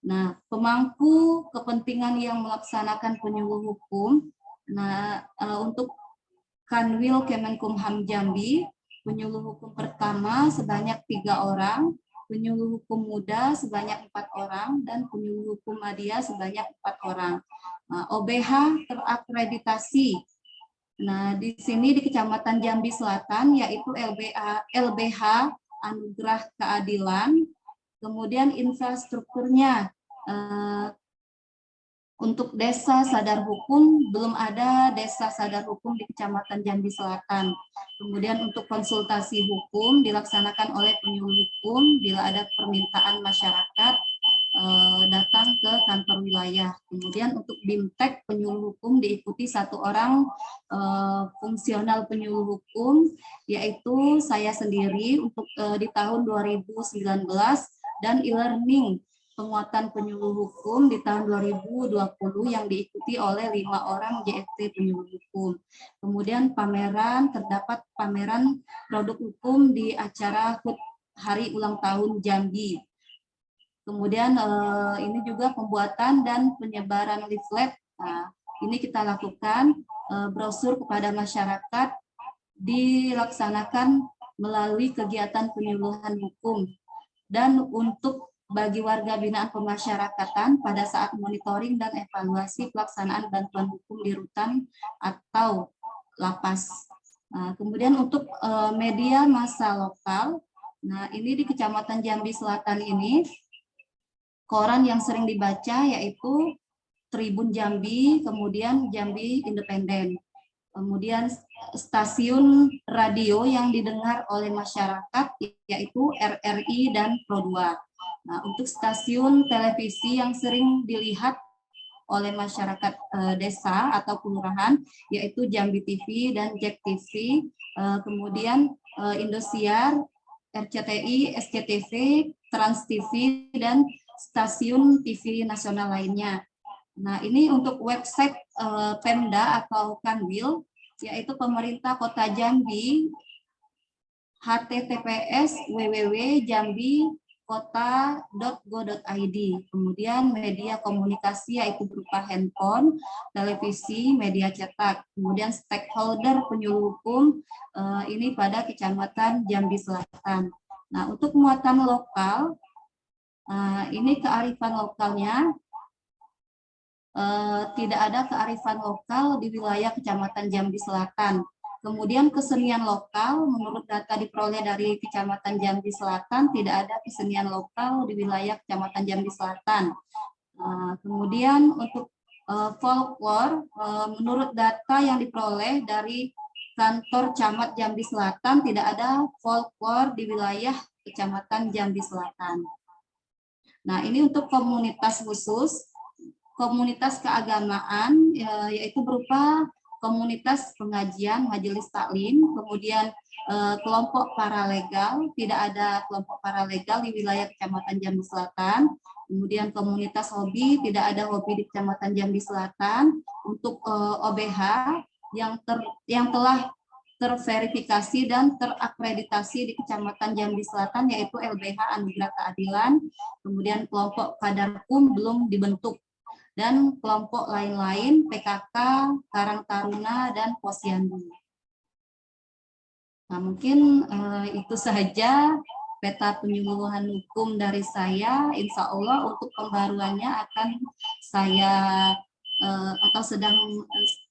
Nah, pemangku kepentingan yang melaksanakan penyuluh hukum, nah untuk Kanwil Kemenkumham Jambi, penyuluh hukum pertama sebanyak 3 orang, penyuluh hukum muda sebanyak 4 orang, dan penyuluh hukum media sebanyak 4 orang. Nah, OBH terakreditasi. Nah, di sini di Kecamatan Jambi Selatan yaitu LBH Anugerah Keadilan. Kemudian infrastrukturnya untuk desa sadar hukum, belum ada desa sadar hukum di Kecamatan Jambi Selatan. Kemudian untuk konsultasi hukum dilaksanakan oleh penyuluh hukum bila ada permintaan masyarakat datang ke kantor wilayah. Kemudian untuk BIMTEK penyuluh hukum diikuti 1 orang fungsional penyuluh hukum, yaitu saya sendiri untuk di tahun 2019, dan e-learning penguatan penyuluh hukum di tahun 2020 yang diikuti oleh 5 orang JFT penyuluh hukum. Kemudian terdapat pameran produk hukum di acara HUT Hari Ulang Tahun Jambi. Kemudian ini juga pembuatan dan penyebaran leaflet. Nah, ini kita lakukan brosur kepada masyarakat dilaksanakan melalui kegiatan penyuluhan hukum. Dan untuk bagi warga binaan pemasyarakatan pada saat monitoring dan evaluasi pelaksanaan bantuan hukum di rutan atau lapas. Nah, kemudian untuk media massa lokal, nah ini di Kecamatan Jambi Selatan ini, koran yang sering dibaca yaitu Tribun Jambi, kemudian Jambi Independen. Kemudian stasiun radio yang didengar oleh masyarakat yaitu RRI dan Pro 2. Nah, untuk stasiun televisi yang sering dilihat oleh masyarakat desa atau kelurahan yaitu Jambi TV dan Jack TV, kemudian Indosiar, RCTI, SCTV, Trans TV, dan stasiun TV nasional lainnya. Nah, ini untuk website Pemda atau Kanwil, yaitu pemerintah Kota Jambi, https://www.jambikota.go.id. Kemudian media komunikasi yaitu berupa handphone, televisi, media cetak. Kemudian stakeholder penyuluh hukum ini pada Kecamatan Jambi Selatan. Nah, untuk muatan lokal, ini kearifan lokalnya tidak ada kearifan lokal di wilayah Kecamatan Jambi Selatan. Kemudian kesenian lokal, menurut data diperoleh dari Kecamatan Jambi Selatan, tidak ada kesenian lokal di wilayah Kecamatan Jambi Selatan. Kemudian untuk folklore, menurut data yang diperoleh dari kantor Camat Jambi Selatan, tidak ada folklore di wilayah Kecamatan Jambi Selatan. Nah, ini untuk komunitas khusus, komunitas keagamaan, yaitu berupa komunitas pengajian, majelis taklim, kemudian kelompok paralegal, tidak ada kelompok paralegal di wilayah Kecamatan Jambi Selatan. Kemudian komunitas hobi, tidak ada hobi di Kecamatan Jambi Selatan. Untuk OBH yang telah terverifikasi dan terakreditasi di Kecamatan Jambi Selatan, yaitu LBH Anugerah Keadilan. Kemudian kelompok Kadarkum belum dibentuk. Dan kelompok lain-lain PKK, Karang Taruna, dan Posyandu. Nah, mungkin itu saja peta penyuluhan hukum dari saya. Insya Allah untuk pembaruannya akan saya atau sedang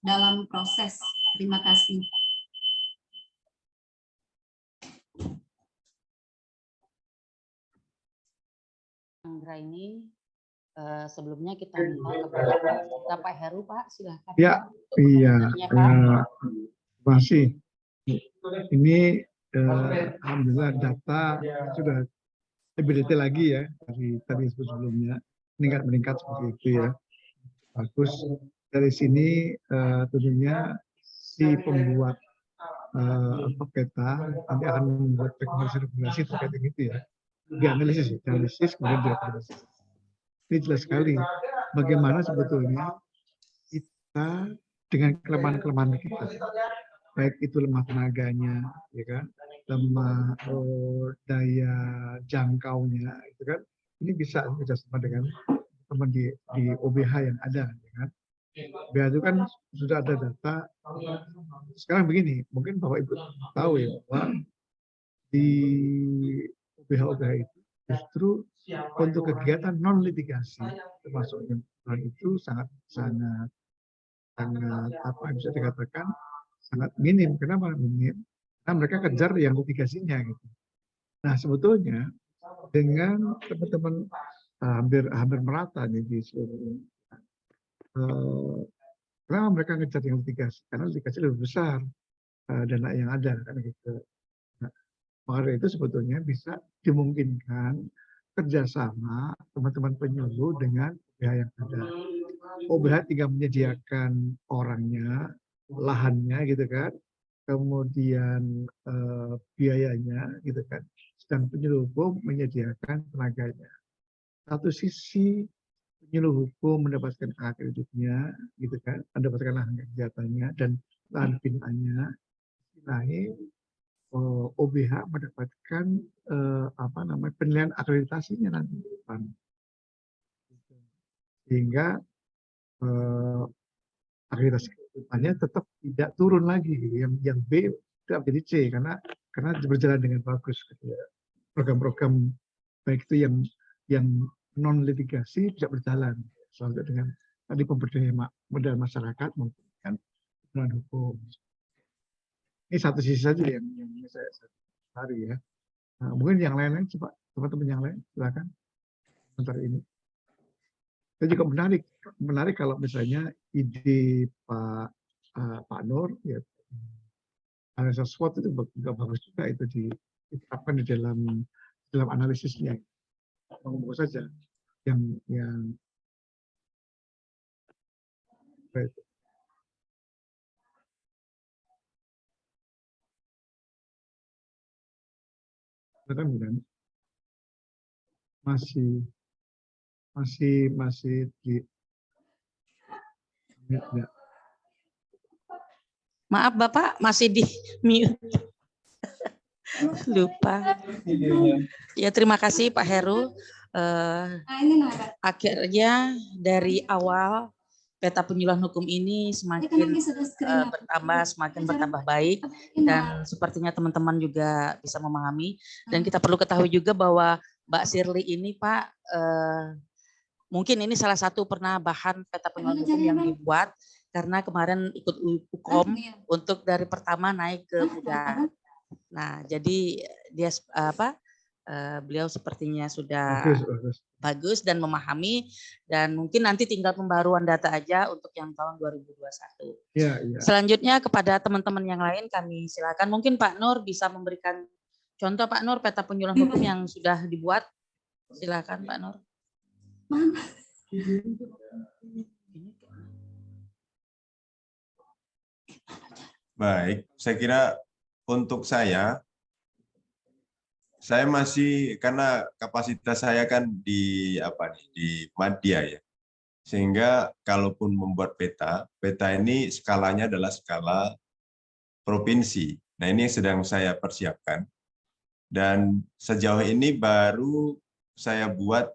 dalam proses. Terima kasih. Anggra ini sebelumnya kita minta kepada Pak Heru, Pak, silahkan. Ya, iya. Masih. Ini alhamdulillah data sudah lebih detail lagi ya dari tadi sebelumnya, meningkat seperti itu ya. Bagus. Dari sini tentunya si pembuat peta nanti akan membuat rekomendasi terkait dengan itu ya. Dianalisis kemudian direkomendasi. Ini jelas sekali bagaimana sebetulnya kita dengan kelemahan-kelemahan kita, baik itu lemah tenaganya, ya kan, lemah daya jangkaunya, itu kan, ini bisa kerjasama dengan teman di OBH yang ada, ya kan. OBH itu kan sudah ada data. Sekarang begini, mungkin Bapak Ibu tahu ya bahwa di OBH itu justru untuk kegiatan non litigasi termasuk yang itu sangat apa bisa dikatakan sangat minim. Kenapa minim? Karena mereka kejar yang litigasinya gitu. Nah, sebetulnya dengan teman-teman hampir merata nih di seluruh kenapa mereka ngejar yang litigasi? Karena litigasi lebih besar dana yang ada kan gitu. Nah, maka itu sebetulnya bisa dimungkinkan kerjasama teman-teman penyuluh dengan OBH yang ada. OBH tinggal menyediakan orangnya, lahannya gitu kan, kemudian biayanya gitu kan, sedang penyuluh hukum menyediakan tenaganya. Satu sisi penyuluh hukum mendapatkan hak hidupnya gitu kan, mendapatkan lahan kegiatannya dan lahan binaannya. Lain OBH mendapatkan penilaian akreditasinya nanti di depan. Sehingga akreditasi kedepannya tetap tidak turun lagi, yang B tidak menjadi C karena berjalan dengan bagus. Gitu ya. Program-program baik itu yang non litigasi bisa berjalan selalu dengan tadi pemberdayaan modal masyarakat maupun dengan hukum. Ini satu sisi saja yang saya cari ya. Nah, mungkin yang lain-lain coba teman-teman yang lain silakan sebentar ini. Saya juga menarik kalau misalnya ide Pak Nur ya, analisa SWOT itu juga bagus juga itu diterapkan di dalam analisisnya. Bagus saja yang baik. Kan masih di Ya. Maaf Bapak, masih di mute. Lupa. Ya, terima kasih Pak Heru. Nah, ini Nara. Akhirnya dari awal peta penyuluhan hukum ini Ini kan semakin lagi sudah screen up. semakin bertambah baik, Ini, dan sepertinya teman-teman juga bisa memahami. Dan kita perlu ketahui juga bahwa Mbak Shirley ini Pak, mungkin ini salah satu pernah bahan peta penyuluhan hukum yang dibuat, karena kemarin ikut UKOM iya. untuk dari pertama naik ke muda. Nah, jadi dia beliau sepertinya sudah Bagus. bagus dan memahami, dan mungkin nanti tinggal pembaruan data aja untuk yang tahun 2021. Iya. Selanjutnya kepada teman-teman yang lain kami silakan, mungkin Pak Nur bisa memberikan contoh Pak Nur peta penyuluhan hukum yang sudah dibuat. Silakan Pak Nur. Baik, saya kira untuk saya masih, karena kapasitas saya kan di Madya ya, sehingga kalaupun membuat peta ini skalanya adalah skala provinsi. Nah, ini yang sedang saya persiapkan, dan sejauh ini baru saya buat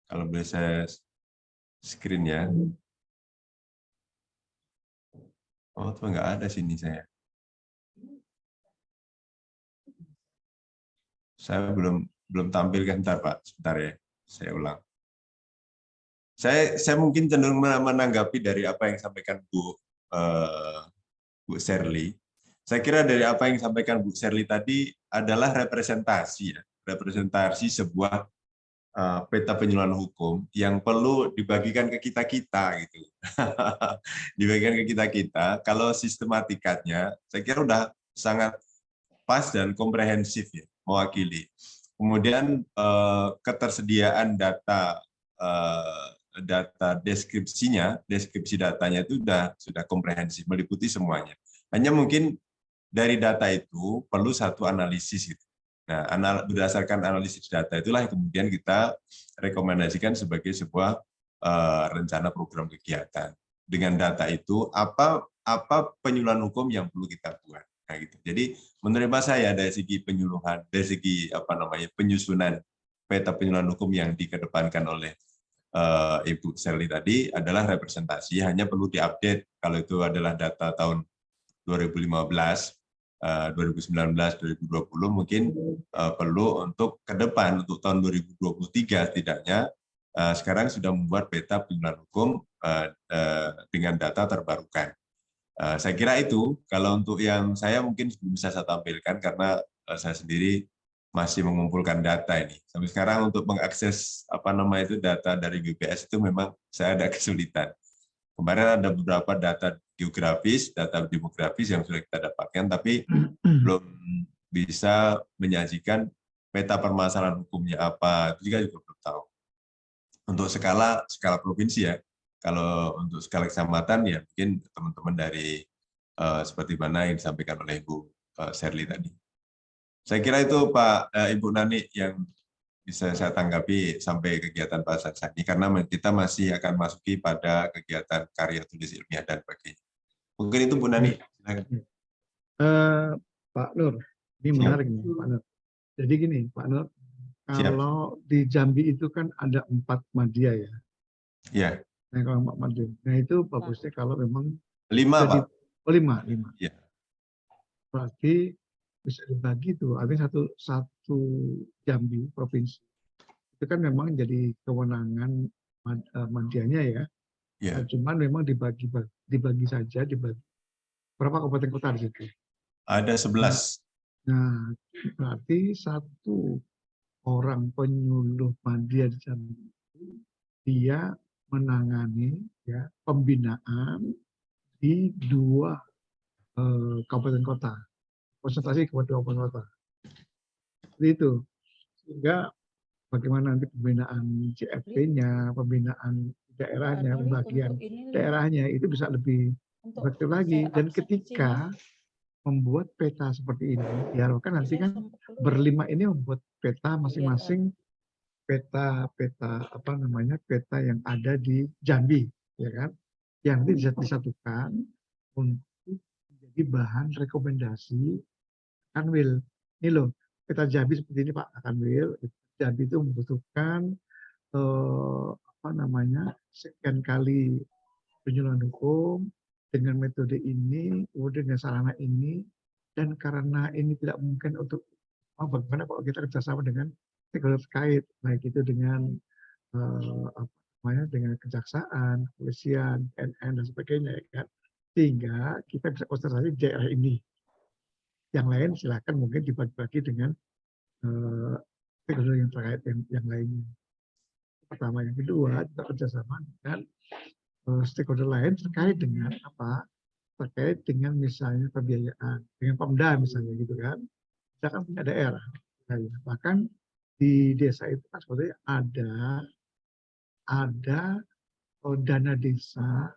kalau boleh saya screen ya. Oh, tuh nggak ada sini saya. Saya belum tampilkan, bentar Pak, sebentar ya, saya ulang. Saya mungkin cenderung menanggapi dari apa yang disampaikan Bu Shirley. Saya kira dari apa yang disampaikan Bu Shirley tadi adalah representasi sebuah peta penyuluhan hukum yang perlu dibagikan ke kita gitu. Dibagikan ke kita. Kalau sistematikanya, saya kira udah sangat pas dan komprehensif ya, mewakili. Kemudian ketersediaan data deskripsi datanya itu sudah komprehensif, meliputi semuanya. Hanya mungkin dari data itu perlu satu analisis gitu. Nah, berdasarkan analisis data itulah yang kemudian kita rekomendasikan sebagai sebuah rencana program kegiatan. Dengan data itu apa penyuluhan hukum yang perlu kita buat. Nah, gitu. Jadi menurut saya dari segi penyuluhan, dari segi penyusunan peta penyuluhan hukum yang dikedepankan oleh Ibu Shirley tadi adalah representasi, hanya perlu diupdate kalau itu adalah data tahun 2015, 2019, 2020 mungkin perlu untuk ke depan, untuk tahun 2023 setidaknya sekarang sudah membuat peta penyuluhan hukum dengan data terbarukan. Saya kira itu, kalau untuk yang saya mungkin belum bisa saya tampilkan karena saya sendiri masih mengumpulkan data ini. Sampai sekarang untuk mengakses data dari BPS itu memang saya ada kesulitan. Kemarin ada beberapa data geografis, data demografis yang sudah kita dapatkan, tapi belum bisa menyajikan peta permasalahan hukumnya apa, itu juga belum tahu. Untuk skala provinsi ya, kalau untuk skala kecamatan ya mungkin teman-teman dari seperti mana yang disampaikan oleh Ibu Shirley tadi. Saya kira itu Pak Ibu Nani yang bisa saya tanggapi sampai kegiatan Pak Saksani, karena kita masih akan masuki pada kegiatan karya tulis ilmiah dan sebagainya. Mungkin itu Bu Nani. Pak Nur, ini menarik nih Pak Nur. Jadi gini Pak Nur, kalau di Jambi itu kan ada 4 madya ya. Iya. Nah, kalau 4 madya. Nah itu bagusnya kalau memang 5 Pak. Oh 5. Iya. Berarti bisa dibagi tuh, artinya satu Jambi provinsi itu kan memang jadi kewenangan madyanya ya. Yeah. Cuman memang dibagi saja, berapa kabupaten kota di situ? Ada 11. Nah, berarti satu orang penyuluh madya di Jambi dia menangani ya pembinaan di 2 kabupaten kota. Konsentrasi kepada kabupaten kota. Seperti itu. Sehingga bagaimana nanti pembinaan CFP-nya, pembinaan daerahnya, pembagian daerahnya itu bisa lebih efektif lagi. Dan ketika membuat peta seperti ini, diharapkan nanti kan berlima ini membuat peta masing-masing peta yang ada di Jambi. ya kan, yang nanti disatukan untuk menjadi bahan rekomendasi Kanwil. Ini loh, peta Jambi seperti ini Pak Kanwil. Jambi itu membutuhkan sekian kali penyuluhan hukum dengan metode ini, kemudian dengan sarana ini, dan karena ini tidak mungkin untuk bagaimana kalau kita kerjasama dengan stakeholder terkait, baik itu dengan dengan kejaksaan, kepolisian, PNN dan sebagainya, ya kan? Sehingga kita bisa konsentrasi di daerah ini. Yang lain silakan mungkin dibagi-bagi dengan stakeholder yang terkait yang lainnya. Pertama, yang kedua kita kerjasama dengan stakeholder lain terkait dengan apa? Terkait dengan misalnya pembiayaan, dengan Pemda misalnya gitu kan. Kita kan punya daerah. Bahkan di desa itu kan sebetulnya ada dana desa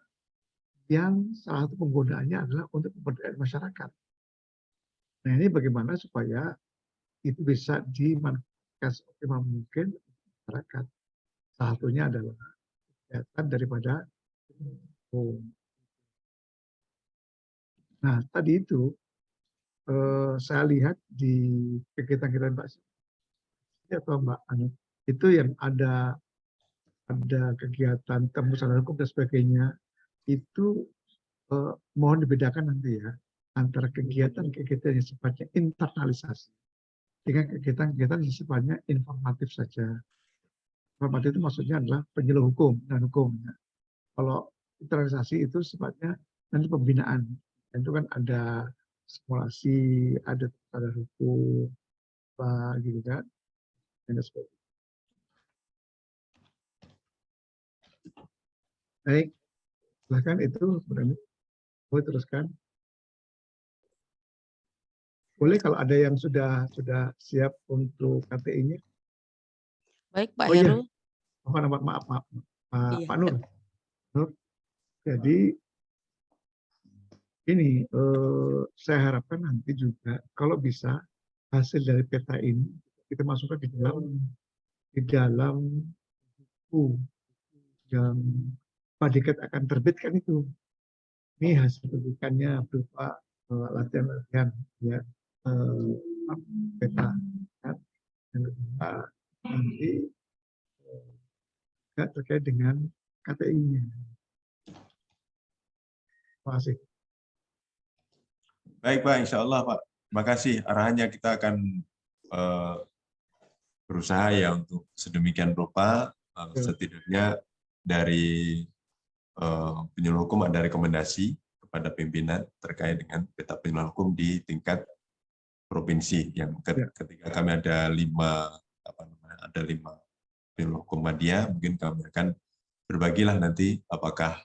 yang salah satu penggunaannya adalah untuk pemberdayaan masyarakat. Nah ini bagaimana supaya itu bisa dimanfaatkan seoptimal mungkin masyarakat. Salah satunya adalah kegiatan daripada Nah tadi itu saya lihat di kegiatan-kegiatan Mbak atau Mbak Anu itu yang ada kegiatan temu sadar hukum dan sebagainya itu mohon dibedakan nanti ya antara kegiatan-kegiatan yang sifatnya internalisasi dengan kegiatan-kegiatan yang sifatnya informatif saja. Informatif itu maksudnya adalah penyuluh hukum dan hukum. Kalau internalisasi itu sifatnya nanti pembinaan. Itu kan ada simulasi, ada sadar hukum, apa gitu kan. Dan sebagainya. Baik, bahkan itu boleh teruskan. Boleh kalau ada yang sudah siap untuk KTI-nya. Baik Pak Oh iya, Heru. maaf Iya. Pak Nur. Jadi ini saya harapkan nanti juga kalau bisa hasil dari peta ini kita masukkan di dalam buku yang Pak Diket akan terbitkan itu. Ini hasil pendidikannya berupa latihan-latihan ya peta kan. Dan nanti terkait dengan KTI-nya. Terima kasih. Baik Pak, insya Allah Pak. Terima kasih. Arahannya kita akan berusaha ya untuk sedemikian rupa setidaknya dari penyuluh hukum ada rekomendasi kepada pimpinan terkait dengan peta penyuluhan hukum di tingkat provinsi yang ketika kami ada 5 penyuluh hukum media, mungkin kami akan berbagilah nanti apakah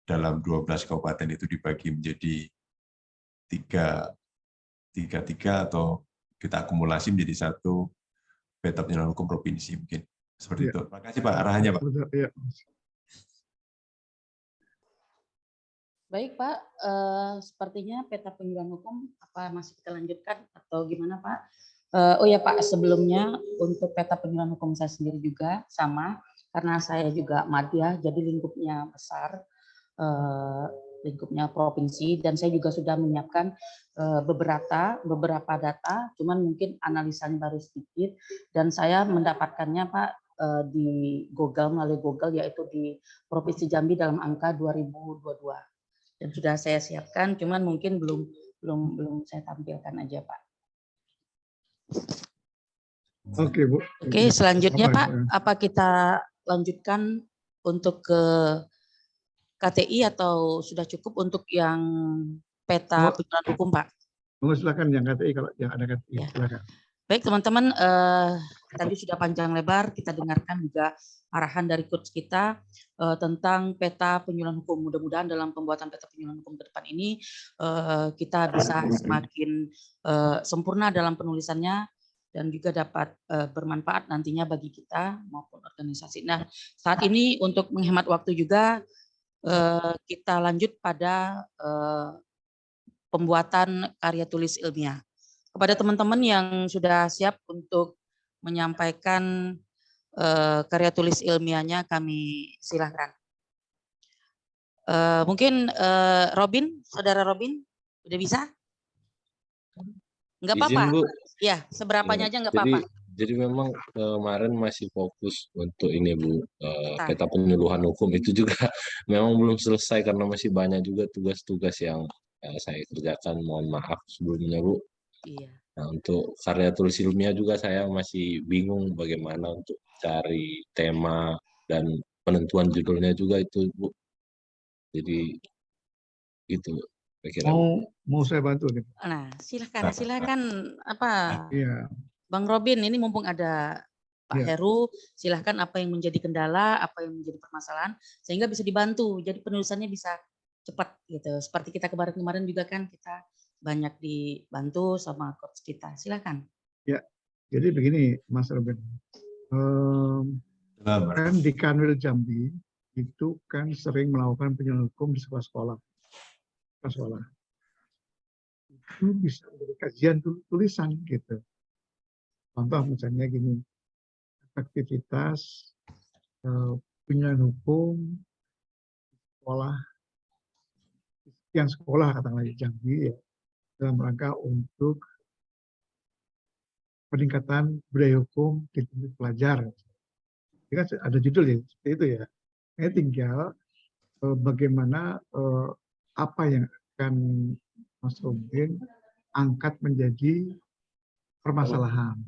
dalam 12 kabupaten itu dibagi menjadi 3 atau kita akumulasi menjadi 1 peta penyuluhan hukum provinsi mungkin seperti itu. Terima kasih Pak arahannya Pak. Baik Pak, sepertinya peta penyuluhan hukum apa masih kita lanjutkan atau gimana Pak? Oh ya Pak, sebelumnya untuk peta penyuluhan hukum saya sendiri juga sama, karena saya juga madya, jadi lingkupnya besar, lingkupnya provinsi, dan saya juga sudah menyiapkan beberapa data, cuman mungkin analisanya baru sedikit, dan saya mendapatkannya Pak di Google, melalui Google, yaitu di Provinsi Jambi dalam angka 2022. Dan sudah saya siapkan, cuman mungkin belum saya tampilkan aja Pak. Oke Bu. Oke, selanjutnya Pak, apa kita lanjutkan untuk ke KTI atau sudah cukup untuk yang peta penyuluhan hukum Pak? Silakan yang KTI kalau yang ada KTI. Ya. Silakan. Baik teman-teman, tadi sudah panjang lebar kita dengarkan juga arahan dari coach kita tentang peta penyuluhan hukum. Mudah-mudahan dalam pembuatan peta penyuluhan hukum ke depan ini kita bisa semakin sempurna dalam penulisannya dan juga dapat bermanfaat nantinya bagi kita maupun organisasi. Nah, saat ini untuk menghemat waktu juga kita lanjut pada pembuatan karya tulis ilmiah. Kepada teman-teman yang sudah siap untuk menyampaikan karya tulis ilmiahnya kami silahkan. Mungkin Robin, saudara Robin, udah bisa? Nggak apa-apa. Izin Bu. Ya, seberapanya aja nggak Jadi apa-apa. jadi memang kemarin masih fokus untuk ini Bu, Nah, peta penyuluhan hukum itu juga memang belum selesai karena masih banyak juga tugas-tugas yang saya kerjakan. Mohon maaf sebelumnya Bu. iya. Nah, untuk karya tulis ilmiah juga saya masih bingung bagaimana untuk cari tema dan penentuan judulnya juga itu Bu. Jadi gitu Bu, kira-kira Bu. Mau saya bantu nih. Nah, silakan apa Iya, Bang Robin, ini mumpung ada Pak Iya. Heru, silahkan apa yang menjadi kendala, apa yang menjadi permasalahan, sehingga bisa dibantu. Jadi penulisannya bisa cepat gitu. Seperti kita kemarin-kemarin juga kan kita banyak dibantu sama coach kita. Silakan. ya. Jadi begini, Mas Robin. Kan di Kanwil Jambi itu kan sering melakukan penyuluhan hukum di sekolah-sekolah. Sekolah. Itu bisa menjadi kajian tulisan gitu. Contoh misalnya gini, aktivitas penyuluhan hukum sekolah, yang sekolah katakanlah di Jambi ya, dalam rangka untuk peningkatan budaya hukum di tingkat pelajar. Ini kan ada judul ya, seperti itu ya. Ini tinggal bagaimana apa yang akan Mas Robin angkat menjadi permasalahan.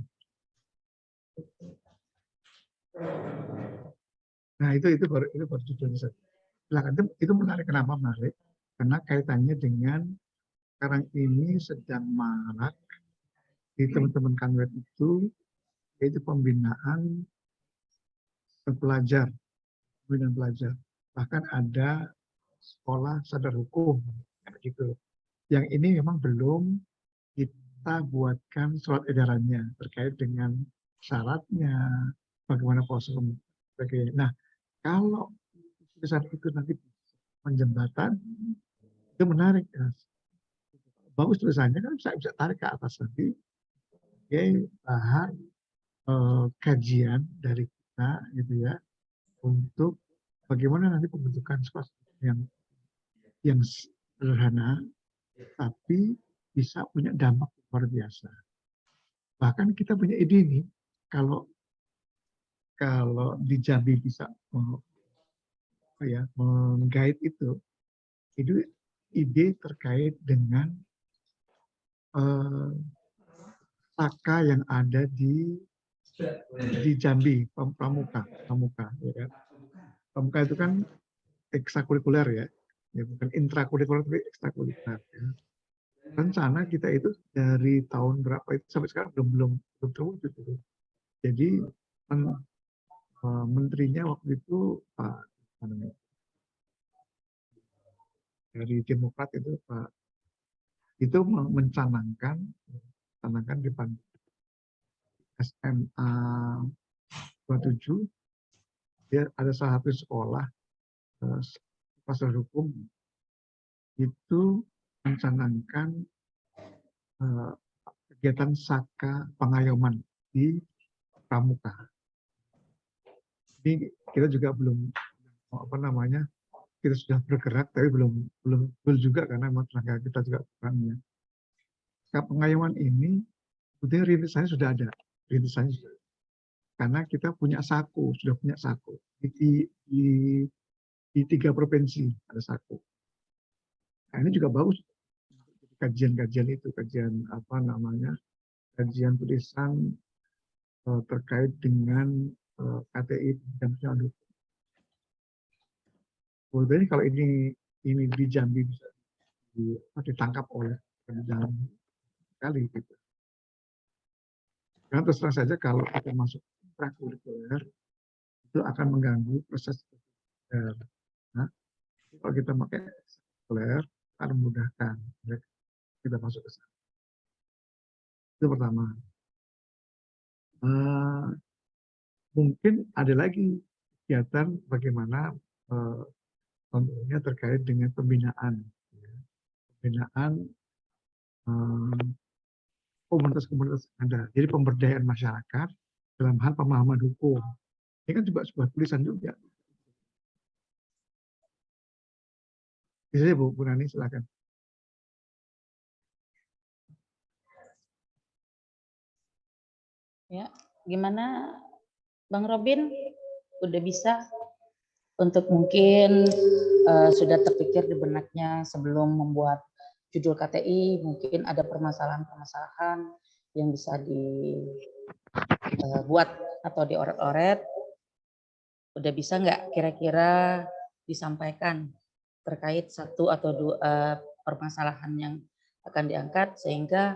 Nah itu baru judulnya. Silakan, itu menarik. Kenapa menarik? Karena kaitannya dengan sekarang ini sedang marak di teman-teman Kanwil itu, yaitu pembinaan pelajar, pembinaan pelajar. Bahkan ada sekolah sadar hukum, gitu. Yang ini memang belum kita buatkan surat edarannya terkait dengan syaratnya, bagaimana proses sebagainya. Nah, kalau tulisan itu nanti menjembatan, itu menarik. Ya. Bagus tulisannya kan bisa tarik ke atas nanti sebagai bahan kajian dari kita, gitu ya, untuk bagaimana nanti pembentukan sekolah yang sederhana, tapi bisa punya dampak luar biasa. Bahkan kita punya ide nih, kalau di Jambi bisa menggait itu ide terkait dengan saka yang ada di Jambi, pramuka, ya kan? Pramuka itu kan ekstrakurikuler ya bukan intrakurikuler tapi ekstrakurikuler. Ya. Rencana kita itu dari tahun berapa itu sampai sekarang belum terwujud itu. Jadi menterinya waktu itu Pak dari Demokrat itu Pak itu mencanangkan di SMA 27 dia ada salah satu sekolah pasar hukum itu mencanangkan kegiatan saka pengayoman di pramuka. Ini kita juga belum kita sudah bergerak tapi belum juga karena memang tenaga kita juga kurangnya. Saka pengayoman ini sebetulnya rintisannya sudah ada, karena kita sudah punya saku di 3 provinsi ada saku. Nah, ini juga bagus kajian itu, kajian kajian tulisan terkait dengan KTI dan penyuluhan hukum. Sebetulnya kalau ini di Jambi bisa ditangkap oleh dalam sekali gitu. Karena terus terang saja kalau kita masuk intrakurikuler itu akan mengganggu proses kurikuler. Nah, kalau kita pakai kurikuler akan memudahkan kita masuk ke sana. Itu pertama. Mungkin ada lagi kegiatan bagaimana contohnya terkait dengan pembinaan komunitas-komunitas ada. Jadi pemberdayaan masyarakat dalam hal pemahaman hukum. Ini kan juga sebuah tulisan juga. Bisa ya Bu Nani, silakan. Ya, gimana Bang Robin? Udah bisa untuk mungkin sudah terpikir di benaknya sebelum membuat judul KTI, mungkin ada permasalahan-permasalahan yang bisa dibuat atau dioret-oret. Udah bisa nggak kira-kira disampaikan terkait satu atau dua permasalahan yang akan diangkat sehingga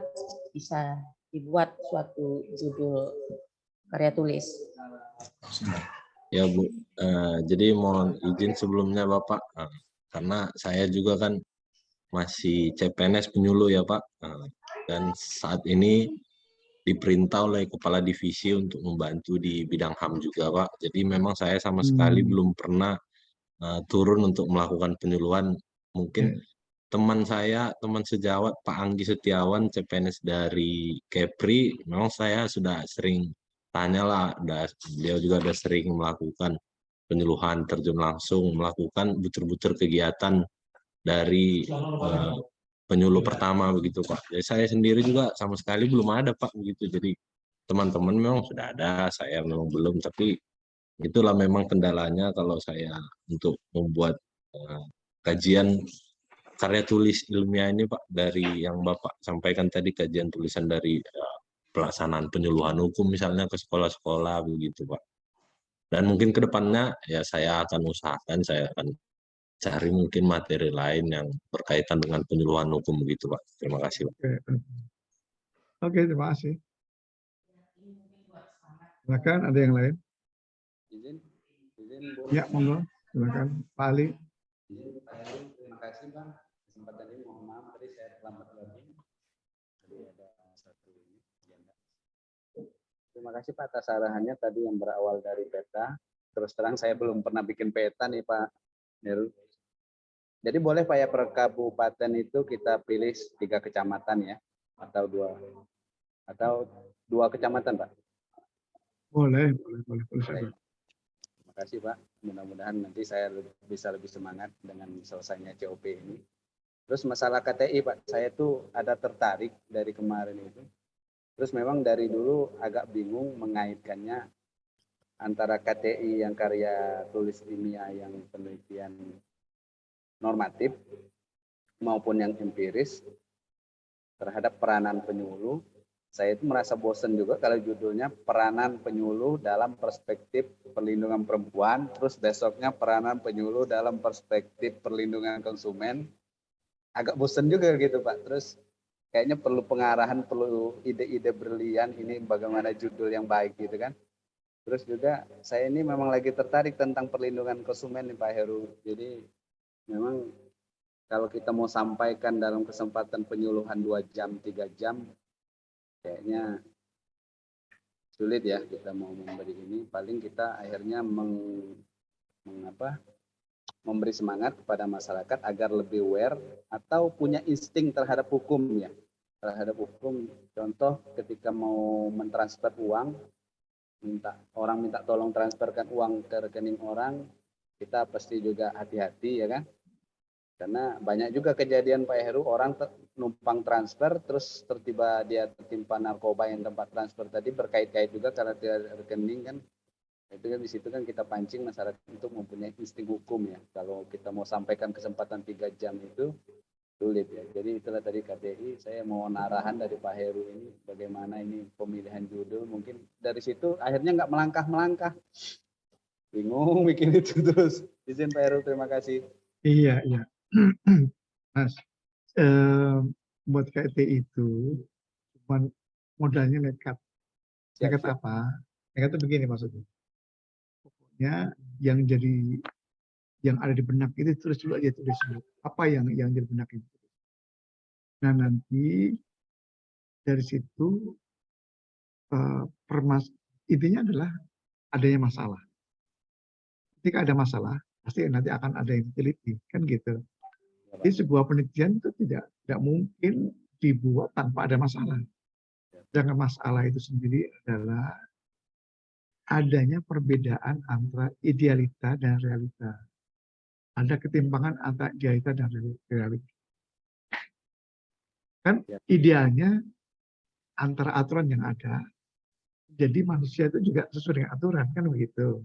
bisa dibuat suatu judul karya tulis. Ya Bu, jadi mohon izin sebelumnya Bapak, karena saya juga kan masih CPNS penyuluh ya Pak, dan saat ini diperintah oleh Kepala Divisi untuk membantu di bidang HAM juga Pak. Jadi memang saya sama sekali belum pernah turun untuk melakukan penyuluhan. Mungkin teman saya, teman sejawat Pak Anggi Setiawan, CPNS dari Kepri, memang saya sudah sering tanyalah, beliau juga sudah sering melakukan penyuluhan terjun langsung, melakukan butir-butir kegiatan dari penyuluh pertama begitu Pak. Jadi saya sendiri juga sama sekali belum ada Pak begitu. Jadi teman-teman memang sudah ada, saya memang belum, tapi itulah memang kendalanya kalau saya untuk membuat kajian karya tulis ilmiah ini Pak, dari yang Bapak sampaikan tadi, kajian tulisan dari pelaksanaan penyuluhan hukum misalnya ke sekolah-sekolah begitu Pak. Dan mungkin ke depannya ya saya akan usahakan, saya akan cari mungkin materi lain yang berkaitan dengan penyuluhan hukum begitu Pak. Terima kasih Pak. Oke, terima kasih. Silakan, ada yang lain? Izin Ya, monggo. Silakan, Pak Ali. terima kasih Bang. Kesempatan ini mohon maaf tadi saya terlambat lagi. Tadi ada satu ini. Terima kasih Pak atas arahannya tadi yang berawal dari peta. Terus terang saya belum pernah bikin peta nih Pak Heru. Jadi boleh Pak ya per kabupaten itu kita pilih 3 kecamatan ya, atau dua kecamatan Pak? Boleh. Terima kasih Pak. Mudah-mudahan nanti saya bisa lebih semangat dengan selesainya COP ini. Terus masalah KTI Pak, saya tuh ada tertarik dari kemarin itu. Terus memang dari dulu agak bingung mengaitkannya antara KTI yang karya tulis ilmiah yang penelitian normatif maupun yang empiris terhadap peranan penyuluh. Saya itu merasa bosan juga kalau judulnya peranan penyuluh dalam perspektif perlindungan perempuan, terus besoknya peranan penyuluh dalam perspektif perlindungan konsumen. Agak bosan juga gitu Pak. Terus kayaknya perlu pengarahan, perlu ide-ide brilian ini bagaimana judul yang baik gitu kan. Terus juga saya ini memang lagi tertarik tentang perlindungan konsumen nih Pak Heru. Jadi memang kalau kita mau sampaikan dalam kesempatan penyuluhan 2 jam, 3 jam, kayaknya sulit ya kita mau memberi ini. Paling kita akhirnya memberi semangat kepada masyarakat agar lebih aware atau punya insting terhadap hukum ya. Terhadap hukum, contoh ketika mau mentransfer uang, orang minta tolong transferkan uang ke rekening orang, kita pasti juga hati-hati ya kan. Karena banyak juga kejadian Pak Heru, orang numpang transfer terus tiba dia tertimpa narkoba yang tempat transfer tadi, berkait-kait juga karena tidak rekening kan. Itu kan di situ kan kita pancing masyarakat untuk mempunyai insting hukum ya. Kalau kita mau sampaikan kesempatan 3 jam itu sulit ya. Jadi itulah tadi KTI, saya mau arahan dari Pak Heru ini bagaimana ini pemilihan judul, mungkin dari situ akhirnya nggak melangkah. Bingung bikin itu terus. Izin Pak Heru, terima kasih. Iya. Mas, buat KTI itu cuma modalnya nekat. Nekat apa? Nekat itu begini maksudnya. Pokoknya yang ada di benak itu tulis dulu aja, tulis dulu. Apa yang jadi benak itu. Nah nanti dari situ intinya adalah adanya masalah. Ketika ada masalah, pasti nanti akan ada yang diteliti, kan gitu. Jadi sebuah penelitian itu tidak mungkin dibuat tanpa ada masalah. Jangan masalah itu sendiri adalah adanya perbedaan antara idealita dan realita. Ada ketimpangan antara idealita dan realita. Kan idealnya antara aturan yang ada, jadi manusia itu juga sesuai dengan aturan, kan begitu.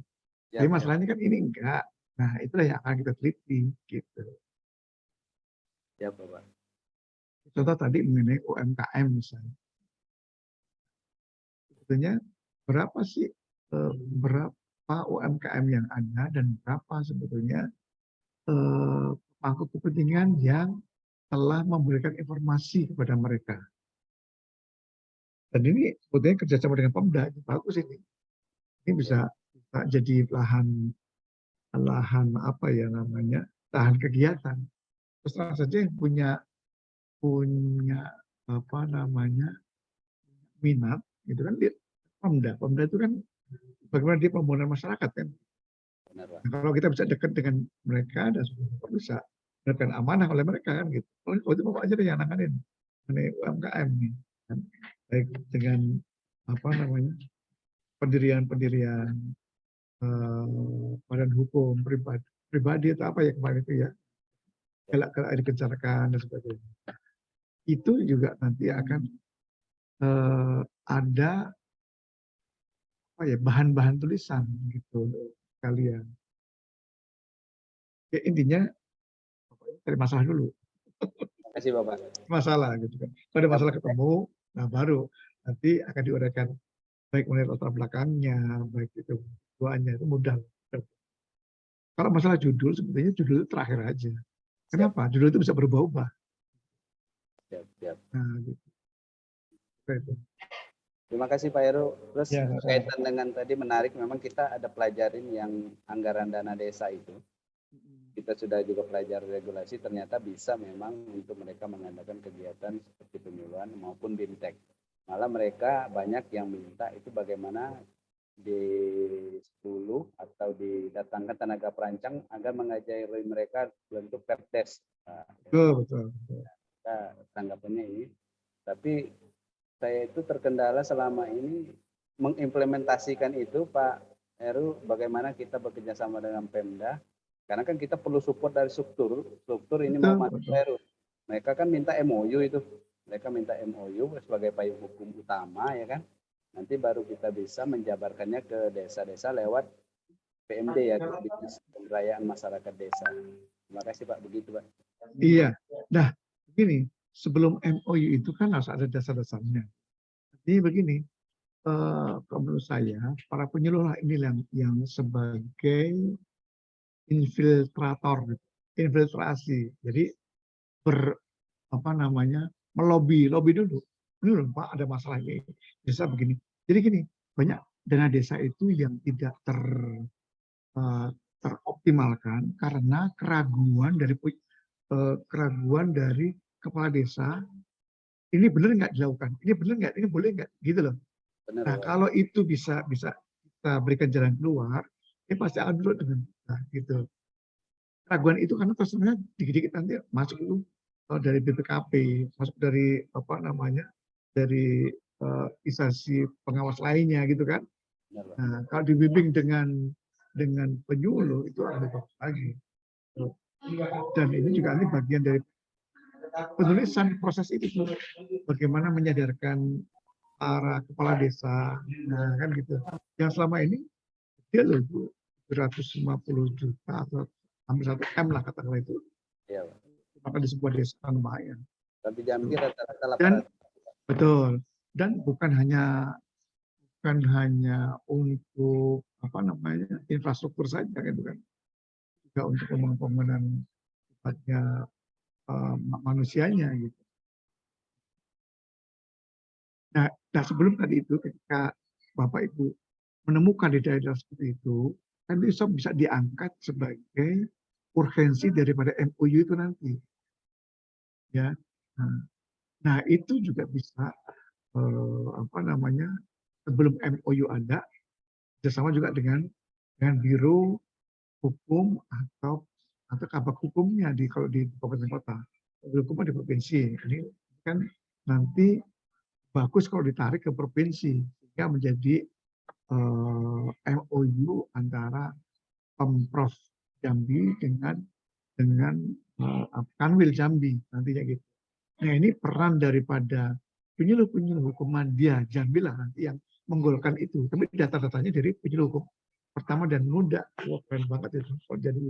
Ya, Jadi masalahnya kan ini enggak. Nah, itulah yang akan kita teliti gitu. ya Bapak. Contoh tadi mengenai UMKM misalnya. Sebetulnya berapa sih berapa UMKM yang ada dan berapa sebetulnya pemangku kepentingan yang telah memberikan informasi kepada mereka. Dan ini sebetulnya kerjasama dengan Pemda, itu bagus ini. Ini bisa jadi lahan apa ya namanya, lahan kegiatan. Terus terang saja yang punya apa namanya minat, itu kan dia Pemda. Pemda itu kan bagaimana dia pembangunan masyarakat kan. Benar, Pak. Nah, kalau kita bisa dekat dengan mereka dan bisa diberikan amanah oleh mereka kan gitu. Oh itu Bapak aja deh yang nanganin mengenai UMKM nih. Kan? Baik dengan apa namanya pendirian badan hukum pribadi atau apa ya kemarin itu ya, galak-galak dikencarkan dan sebagainya. Itu juga nanti akan ada apa ya bahan-bahan tulisan gitu kalian. Ya intinya cari masalah dulu. Terima kasih Bapak. Masalah gitu kan. Kalau ada masalah ketemu, nah baru nanti akan diuraikan baik mengenai latar belakangnya, baik itu tujuannya itu mudah. Kalau masalah judul sebetulnya judul itu terakhir aja. Kenapa? Judul itu bisa berubah-ubah. Siap, siap. Nah, gitu. Itu. Terima kasih Pak Heru. Terus Ya, berkaitan dengan tadi menarik, memang kita ada pelajarin yang anggaran dana desa itu. Kita sudah juga pelajari regulasi, ternyata bisa memang untuk mereka mengadakan kegiatan seperti penyuluhan maupun BIMTEK. Malah mereka banyak yang minta itu bagaimana di 10 atau didatangkan tenaga perancang agar mengajari mereka bentuk perdes. Nah, betul. kita tanggapannya ini. Tapi saya itu terkendala selama ini mengimplementasikan itu Pak Heru, bagaimana kita bekerja sama dengan Pemda. Karena kan kita perlu support dari struktur ini Betul, mau masuk Heru. Mereka kan minta MOU itu. Mereka minta MOU sebagai payung hukum utama ya kan. Nanti baru kita bisa menjabarkannya ke desa-desa lewat PMD ya, Bisnis Pemberdayaan Masyarakat Desa. Terima kasih Pak, begitu Pak. Iya. Nah, begini, sebelum MOU itu kan harus ada dasar-dasarnya. Jadi begini, kalau menurut saya para penyuluh ini yang sebagai infiltrator, infiltrasi. Jadi melobi dulu. Ini loh Pak ada masalah ini. Desa begini. Jadi gini, banyak dana desa itu yang tidak teroptimalkan karena keraguan dari kepala desa. Ini benar nggak dilakukan? Ini benar nggak? Ini boleh nggak? Gitu loh. Benar, Nah Pak. kalau itu bisa kita berikan jalan keluar, ini pasti akan dulu dengan kita gitu. Keraguan itu karena terserah dikit-dikit nanti masuk itu dari BPKP, masuk dari apa namanya dari instansi pengawas lainnya gitu kan. Benar, Pak. Nah kalau dibimbing dengan penyuluh itu akan lebih bagus lagi. Dan ini juga nanti bagian dari penulisan proses itu, bagaimana menyadarkan para kepala desa, nah kan gitu. Yang selama ini dia loh 750 juta atau hampir 1 M lah katakanlah itu. Iya, Pak. Maka di sebuah desa lumayan. Tapi Jambi rata-rata Dan 800. betul. Dan bukan hanya untuk apa namanya infrastruktur saja gitu kan. Juga untuk pembangunan sifatnya manusianya gitu. Nah, sebelum tadi itu ketika Bapak Ibu menemukan di daerah seperti itu, kan bisa diangkat sebagai urgensi daripada MOU itu nanti. Ya. Nah, itu juga bisa apa namanya sebelum MOU ada bersama juga dengan biro hukum atau kabak hukumnya kalau di kabupaten kota, biro hukumnya di provinsi. Ini kan nanti bagus kalau ditarik ke provinsi sehingga menjadi MOU antara Pemprov Jambi dengan Kanwil Jambi nantinya gitu. Nah ini peran daripada penyuluh Komandia Jambi lah nanti yang menggolkan itu. Tapi data-datanya dari penyuluh hukum pertama dan muda. Wah, keren banget itu. Jadi,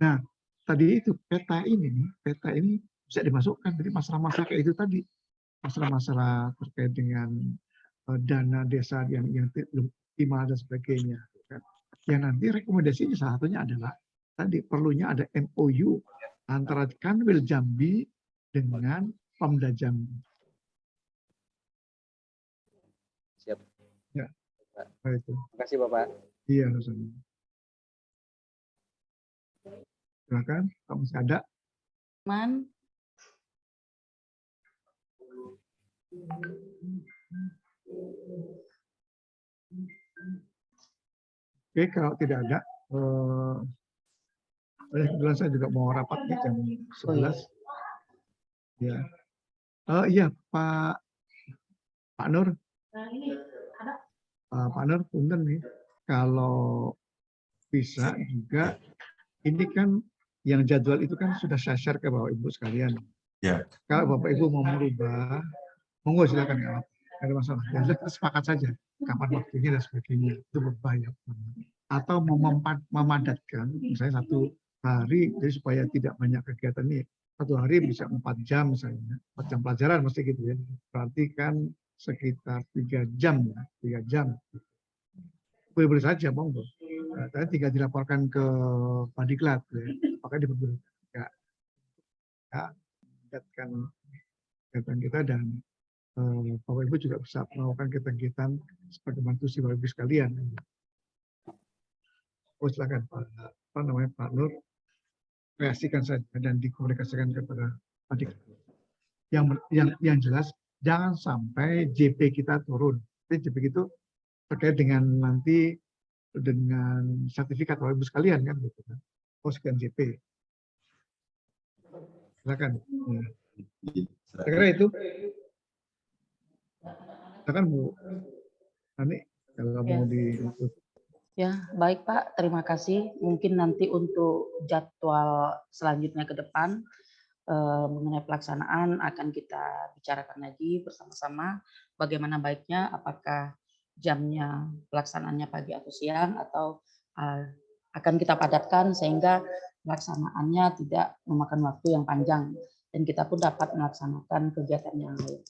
nah tadi itu peta ini bisa dimasukkan dari masalah-masalah kayak itu tadi, masalah-masalah terkait dengan dana desa yang belum optimal dan sebagainya. Yang nanti rekomendasinya salah satunya adalah tadi perlunya ada MOU antara Kanwil Jambi dengan Pemda Jambi. Siap. Ya, baik itu. Terima kasih Bapak. Iya, sama. Silakan, kamu masih ada? Man. Oke, kalau tidak ada, kebetulan saya juga mau rapat nih jam 11. Ya, iya Pak Nur. Pak Nur, punten nih, kalau bisa juga, ini kan yang jadwal itu kan sudah saya share ke Bapak Ibu sekalian. Ya. Kalau Bapak Ibu mau merubah, monggo silakan, nggak ada masalah. Ya, sepakat saja kapan waktunya dan sebagainya, itu berbahaya. Atau memadatkan, misalnya 1 hari, jadi supaya tidak banyak kegiatan ini. 1 hari bisa 4 jam misalnya, 4 jam pelajaran mesti gitu ya. Berarti kan sekitar 3 jam ya, 3 jam. Boleh-boleh saja, monggo. Tadi tinggal dilaporkan ke Padiklat, ya. Apakah diperbolehkan? Ya, meningkatkan kegiatan kita dan Bapak Ibu juga bisa melakukan kegiatan sebagai bantu si Bapak Ibu sekalian. Oh silakan Pak Nur, kreasikan saja dan dikomunikasikan kepada adik. Yang jelas jangan sampai JP kita turun. Jadi JP itu terkait dengan nanti dengan sertifikat Bapak Ibu sekalian kan gitu kan. Oh sekian JP. Silakan. Ya. Saya kira itu. Silakan Bu. Nanti kalau mau di. Ya, baik Pak, terima kasih. Mungkin nanti untuk jadwal selanjutnya ke depan mengenai pelaksanaan akan kita bicarakan lagi bersama-sama bagaimana baiknya, apakah jamnya pelaksanaannya pagi atau siang atau akan kita padatkan sehingga pelaksanaannya tidak memakan waktu yang panjang dan kita pun dapat melaksanakan kegiatan yang lain.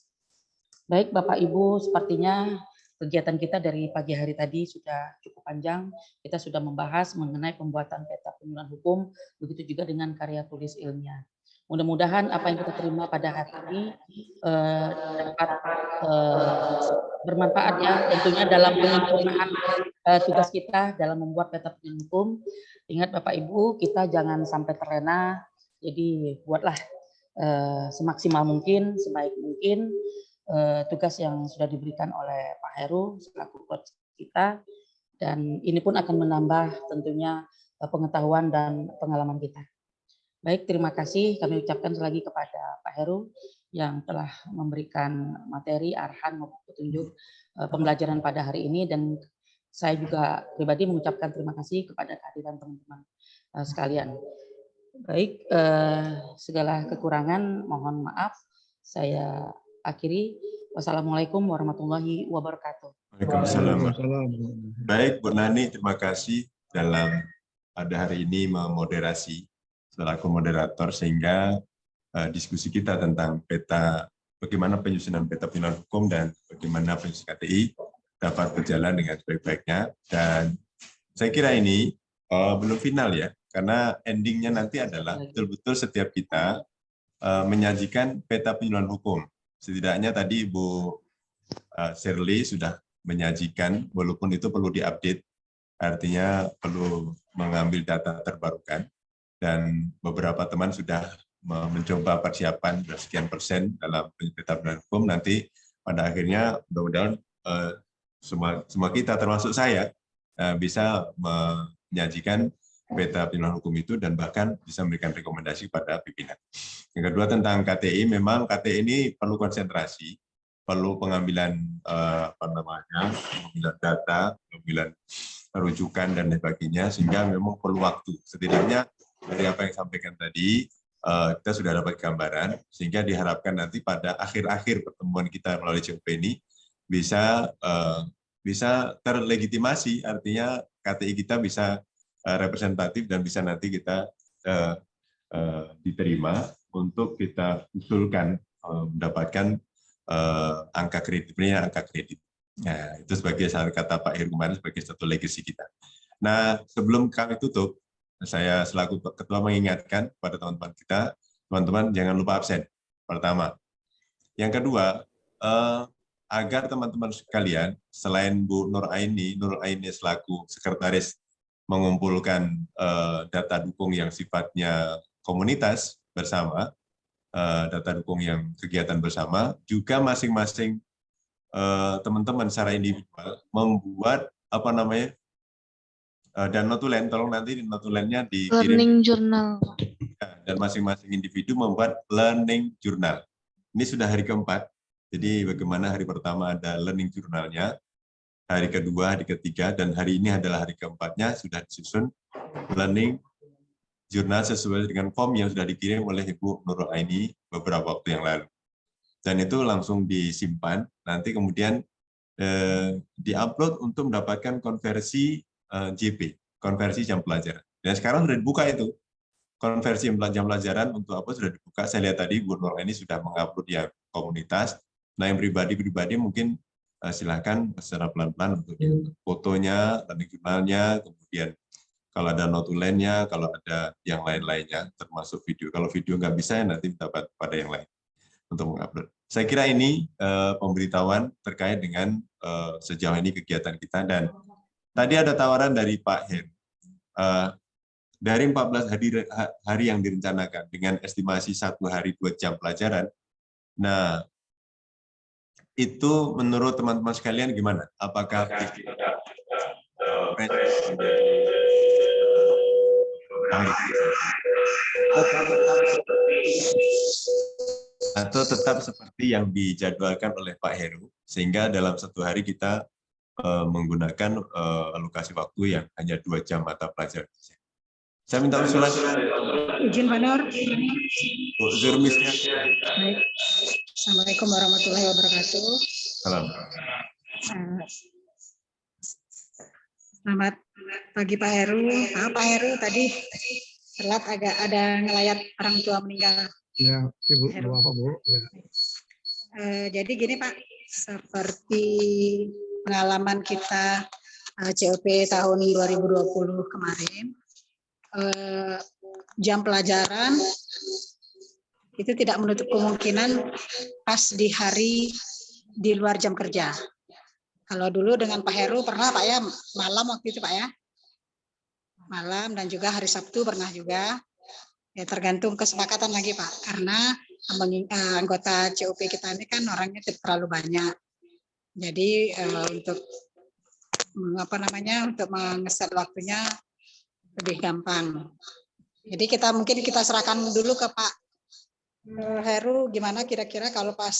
Baik Bapak Ibu, sepertinya kegiatan kita dari pagi hari tadi sudah cukup panjang. Kita sudah membahas mengenai pembuatan peta penyuluhan hukum, begitu juga dengan karya tulis ilmiah. Mudah-mudahan apa yang kita terima pada hari ini dapat bermanfaat ya, tentunya dalam penyempurnaan tugas kita dalam membuat peta penyuluhan hukum. Ingat Bapak Ibu, kita jangan sampai terlena, jadi buatlah semaksimal mungkin, sebaik mungkin tugas yang sudah diberikan oleh Pak Heru selaku coach kita, dan ini pun akan menambah tentunya pengetahuan dan pengalaman kita. Baik, terima kasih kami ucapkan sekali lagi kepada Pak Heru yang telah memberikan materi, arahan maupun petunjuk pembelajaran pada hari ini, dan saya juga pribadi mengucapkan terima kasih kepada kehadiran teman-teman sekalian. Baik, segala kekurangan mohon maaf. Saya akhiri. Wassalamualaikum warahmatullahi wabarakatuh. Waalaikumsalam. Baik, Bu Nani, terima kasih dalam pada hari ini memoderasi selaku moderator sehingga diskusi kita tentang peta, bagaimana penyusunan peta penyuluhan hukum dan bagaimana penyusunan KTI dapat berjalan dengan sebaik-baiknya. Dan saya kira ini belum final ya, karena endingnya nanti adalah betul-betul setiap kita menyajikan peta penyuluhan hukum. Setidaknya tadi Bu Shirley sudah menyajikan, walaupun itu perlu diupdate, artinya perlu mengambil data terbarukan, dan beberapa teman sudah mencoba persiapan sekian persen dalam peta penyuluhan hukum. Nanti pada akhirnya mudah-mudahan semua kita termasuk saya bisa menyajikan peta penyuluhan hukum itu dan bahkan bisa memberikan rekomendasi pada pimpinan. Yang kedua tentang KTI, memang KTI ini perlu konsentrasi perlu pengambilan pengambilan data, pengambilan rujukan dan sebagainya, sehingga memang perlu waktu. Setidaknya dari apa yang disampaikan tadi, kita sudah dapat gambaran, sehingga diharapkan nanti pada akhir-akhir pertemuan kita melalui COP ini bisa terlegitimasi, artinya KTI kita bisa representatif dan bisa nanti kita diterima untuk kita usulkan mendapatkan angka kredit. Nah, itu sebagai saran kata Pak Heru kemarin sebagai satu legacy kita. Nah, sebelum kami tutup, saya selaku ketua mengingatkan kepada teman-teman kita, teman-teman jangan lupa absen. Pertama. Yang kedua, agar teman-teman sekalian, selain Bu Nur Aini selaku sekretaris mengumpulkan data dukung yang sifatnya komunitas bersama, data dukung yang kegiatan bersama, juga masing-masing teman-teman secara individual membuat dan notulen, tolong nanti notulennya dikirim. Learning journal. Dan masing-masing individu membuat learning journal. Ini sudah hari keempat, jadi bagaimana hari pertama ada learning journalnya, hari kedua, hari ketiga, dan hari ini adalah hari keempatnya sudah disusun learning jurnal sesuai dengan form yang sudah dikirim oleh Ibu Nurul Aini beberapa waktu yang lalu. Dan itu langsung disimpan, nanti kemudian diupload untuk mendapatkan konversi JP, konversi jam pelajaran. Dan sekarang sudah dibuka itu, konversi jam pelajaran untuk apa sudah dibuka. Saya lihat tadi Bu Nurul Aini sudah mengupload ya komunitas. Nah yang pribadi mungkin silakan secara pelan-pelan untuk fotonya, learning jurnalnya, kemudian kalau ada notulennya, kalau ada yang lain-lainnya, termasuk video. Kalau video nggak bisa, nanti dapat pada yang lain untuk mengupload. Saya kira ini pemberitahuan terkait dengan sejauh ini kegiatan kita. Dan tadi ada tawaran dari Pak Heru. Dari 14 hari yang direncanakan dengan estimasi 1 hari 2 jam pelajaran, nah itu menurut teman-teman sekalian gimana? Apakah atau tetap seperti yang dijadwalkan oleh Pak Heru, sehingga dalam 1 hari kita menggunakan alokasi waktu yang hanya 2 jam mata pelajaran. Saya minta usulan. Izin Pak Nur. Bu Zurmisnya. Baik. Assalamualaikum warahmatullahi wabarakatuh. Salam. Selamat pagi Pak Heru. Pak Heru tadi telat agak ada ngelayat orang tua meninggal. Ya, Ibu, apa Bu? Ya. Jadi gini Pak, seperti pengalaman kita COP tahun 2020 kemarin, jam pelajaran itu tidak menutup kemungkinan pas di hari di luar jam kerja. Kalau dulu dengan Pak Heru pernah Pak ya, malam waktu itu Pak ya, malam, dan juga hari Sabtu pernah juga. Ya tergantung kesepakatan lagi Pak, karena anggota COP kita ini kan orangnya tidak terlalu banyak. Jadi untuk untuk mengeset waktunya lebih gampang. Jadi mungkin kita serahkan dulu ke Pak Heru, gimana kira-kira kalau pas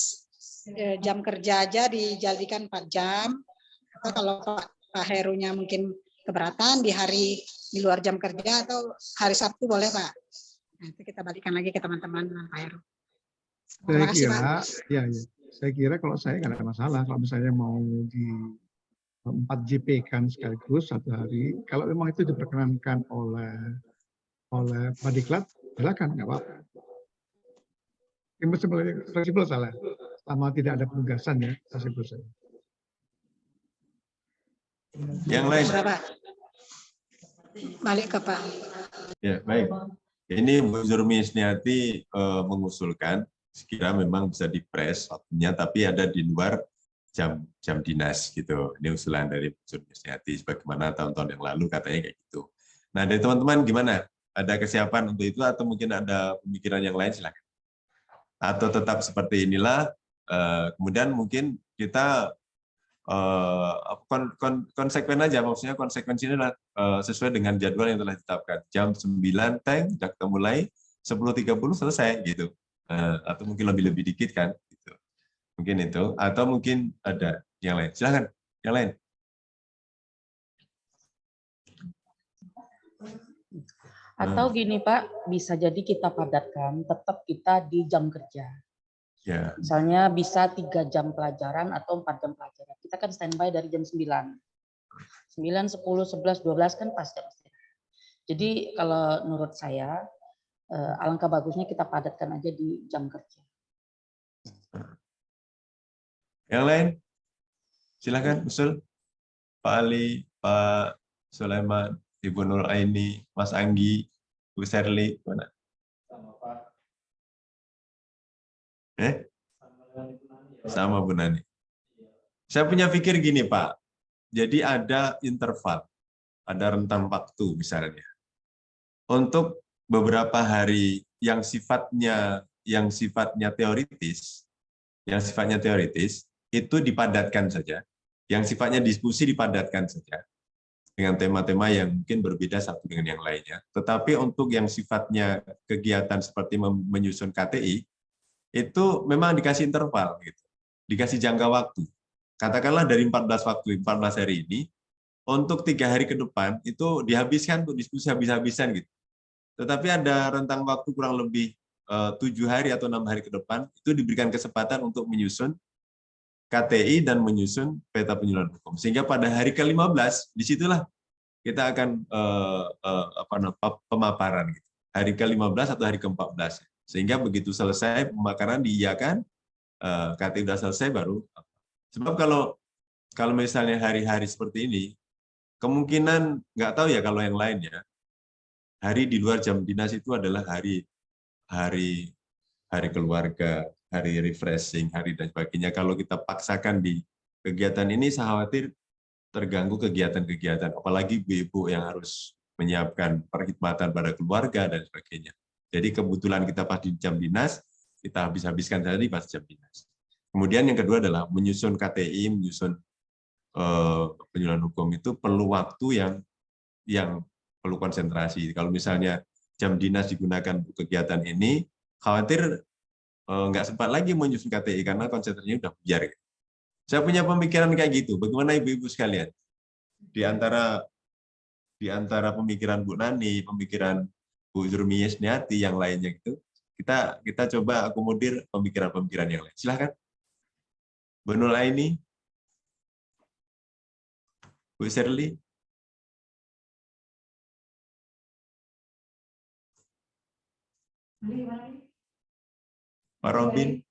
jam kerja aja dijadikan 4 jam, atau kalau Pak Herunya mungkin keberatan di luar jam kerja atau hari Sabtu boleh Pak. Nah, itu kita balikan lagi ke teman-teman Pak Heru. Terima kasih Pak. Saya kira kalau saya nggak ada masalah kalau misalnya mau di 4 JP kan sekaligus 1 hari. Kalau memang itu diperkenankan oleh Pak Diklat, silakan, nggak apa-apa. Fleksibel salah, selama tidak ada penugasan ya, fleksibel saja. Yang lain. Berapa? Balik ke Pak. Ya, baik. Ini Bu Zurmi Isniati mengusulkan sekira memang bisa dipres waktunya, tapi ada di luar jam dinas gitu. Ini usulan dari Bu Zurmi Isniati, sebagaimana tahun-tahun yang lalu katanya kayak gitu. Nah, dari teman-teman gimana? Ada kesiapan untuk itu atau mungkin ada pemikiran yang lain, silakan. Atau tetap seperti inilah, kemudian mungkin kita konsekuen aja, maksudnya konsekuensinya sesuai dengan jadwal yang telah ditetapkan. Jam 9 sudah kita mulai, 10.30 selesai gitu. Atau mungkin lebih dikit kan gitu. Mungkin itu, atau mungkin ada yang lain. Silakan, yang lain. Atau gini Pak, bisa jadi kita padatkan, tetap kita di jam kerja. Ya. Misalnya bisa 3 jam pelajaran atau 4 jam pelajaran. Kita kan standby dari jam 9. 9, 10, 11, 12 kan pas jam istirahat. Jadi kalau menurut saya, alangkah bagusnya kita padatkan aja di jam kerja. Yang lain? Silakan, usul. Pak Ali, Pak Sulaiman, Ibu Nur Aini, Mas Anggi, Bu Serli, mana? Sama Bu Nani. Saya punya pikir gini Pak, jadi ada interval, ada rentang waktu misalnya. Untuk beberapa hari yang sifatnya teoritis, itu dipadatkan saja. Yang sifatnya diskusi dipadatkan saja dengan tema-tema yang mungkin berbeda satu dengan yang lainnya. Tetapi untuk yang sifatnya kegiatan seperti menyusun KTI, itu memang dikasih interval, gitu. Dikasih jangka waktu. Katakanlah dari 14 hari ini, untuk 3 hari ke depan, itu dihabiskan untuk diskusi habis-habisan. Gitu. Tetapi ada rentang waktu kurang lebih 7 hari atau 6 hari ke depan, itu diberikan kesempatan untuk menyusun KTI dan menyusun peta penyuluhan hukum. Sehingga pada hari ke-15, disitulah kita akan pemaparan. Gitu. Hari ke-15 atau hari ke-14. Sehingga begitu selesai pemakaran diiyakan, KTI sudah selesai baru. Sebab kalau misalnya hari-hari seperti ini, kemungkinan nggak tahu ya kalau yang lain ya, hari di luar jam dinas itu adalah hari keluarga, hari refreshing, hari dan sebagainya. Kalau kita paksakan di kegiatan ini, saya khawatir terganggu kegiatan-kegiatan, apalagi ibu-ibu yang harus menyiapkan perkhidmatan pada keluarga dan sebagainya. Jadi kebetulan kita pas di jam dinas, kita habiskan tadi pas jam dinas. Kemudian yang kedua adalah menyusun KTI, menyusun penyuluhan hukum itu perlu waktu yang perlu konsentrasi. Kalau misalnya jam dinas digunakan untuk kegiatan ini, khawatir nggak sempat lagi menyusun KTI karena konsentrasinya udah buyar. Saya punya pemikiran kayak gitu. Bagaimana ibu-ibu sekalian? Di antara pemikiran Bu Nani, pemikiran Bu Zurmi Yesniati, yang lainnya itu, kita coba akomodir pemikiran-pemikiran yang lain. Silahkan. Bu Nur Aini, Bu Serli. Pak Robin.